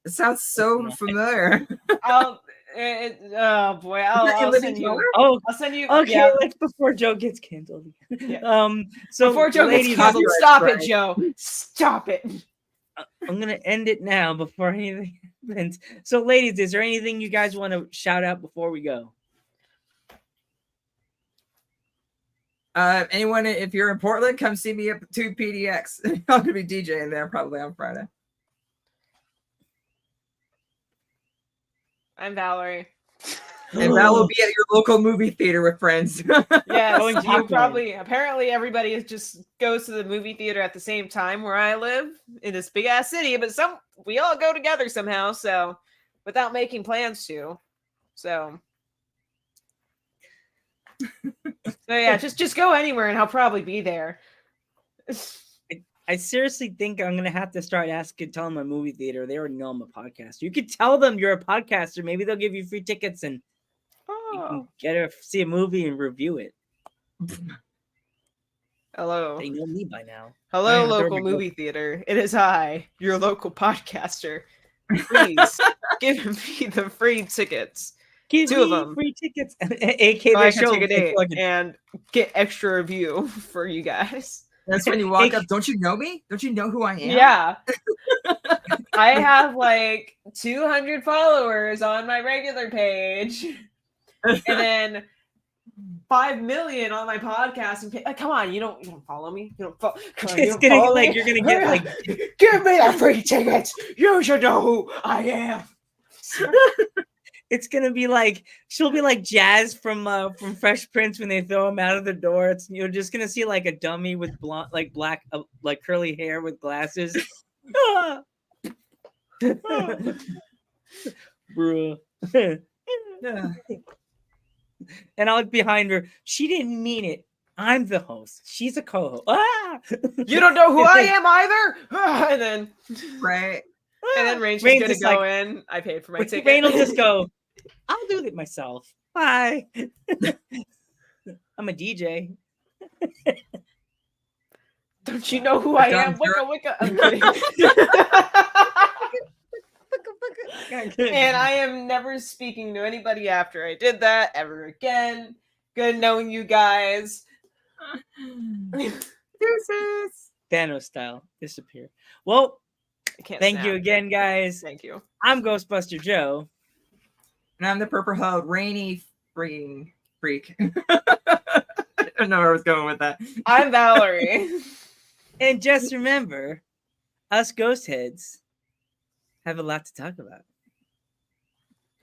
Speaker 3: It sounds so familiar.
Speaker 5: Oh boy, I'll
Speaker 3: Living
Speaker 5: send you.
Speaker 3: Color?
Speaker 2: Oh,
Speaker 5: I'll send you.
Speaker 2: okay.
Speaker 5: Yeah,
Speaker 2: Let's before Joe gets canceled.
Speaker 5: Yeah.
Speaker 2: So
Speaker 5: before Joe gets
Speaker 2: ladies,
Speaker 5: canceled,
Speaker 3: copyright
Speaker 5: stop
Speaker 3: strike.
Speaker 5: it, Joe. Stop it.
Speaker 2: I'm gonna end it now before anything happens. So, ladies, is there anything you guys want to shout out before we go?
Speaker 3: Anyone, if you're in Portland, come see me at 2 PDX. I'm gonna be DJing there probably on Friday.
Speaker 5: I'm Valerie.
Speaker 3: And Val will be at your local movie theater with friends.
Speaker 5: Yes,
Speaker 2: Going
Speaker 5: you
Speaker 2: popcorn.
Speaker 5: probably. Apparently, everybody just goes to the movie theater at the same time where I live in this big ass city. But we all go together somehow. So, without making plans to. So yeah, just go anywhere and I'll probably be there.
Speaker 2: I seriously think I'm gonna have to start telling my movie theater. They already know I'm a podcaster. You could tell them you're a podcaster. Maybe they'll give you free tickets and you can see a movie and review it.
Speaker 5: Hello.
Speaker 2: They know me by now.
Speaker 5: Hello,
Speaker 2: Yeah, there
Speaker 5: local
Speaker 2: we go.
Speaker 5: movie theater. It is I, your local podcaster. Please give me the free tickets.
Speaker 2: Give
Speaker 5: Two of
Speaker 2: me
Speaker 5: them.
Speaker 2: free tickets, AK
Speaker 5: So I
Speaker 2: the
Speaker 5: can
Speaker 2: show.
Speaker 5: take a date
Speaker 2: Fucking-
Speaker 5: and get extra review for you guys.
Speaker 3: That's when you walk up. Don't you know me? Don't you know who I am?
Speaker 5: Yeah. I have like 200 followers on my regular page. And then 5 million on my podcast. And come on, you don't follow me. You don't follow.
Speaker 2: It's gonna be like you're gonna get like
Speaker 5: give me the free tickets. You should know who I am.
Speaker 2: it's gonna be like she'll be like Jazz from Fresh Prince when they throw him out of the door. You're just gonna see like a dummy with blonde, like black, like curly hair with glasses. Bruh.
Speaker 3: Yeah.
Speaker 2: And I'll look behind her. She didn't mean it. I'm the host. She's a co-host. Ah!
Speaker 5: You don't know who I am either. And then
Speaker 3: Right.
Speaker 5: Rain's
Speaker 2: Rain's
Speaker 5: gonna
Speaker 2: just
Speaker 5: go
Speaker 2: like-
Speaker 5: in. I paid for my ticket.
Speaker 2: Rain will just go, I'll do it myself. Bye. I'm a DJ.
Speaker 5: Don't you know who I am?
Speaker 3: Dumb jerk.
Speaker 5: Wicca wicca. I'm kidding. And I am never speaking to anybody after I did that ever again. Good knowing you guys.
Speaker 3: Deuces.
Speaker 2: Thanos style. Disappear. Well,
Speaker 5: I can't
Speaker 2: thank
Speaker 5: snap.
Speaker 2: you again, guys.
Speaker 5: Thank you.
Speaker 2: I'm Ghostbuster Joe.
Speaker 3: And I'm the purple haired rainy freaking freak. I don't know where I was going with that.
Speaker 5: I'm Valerie.
Speaker 2: And just remember, us ghost heads have a lot to talk about.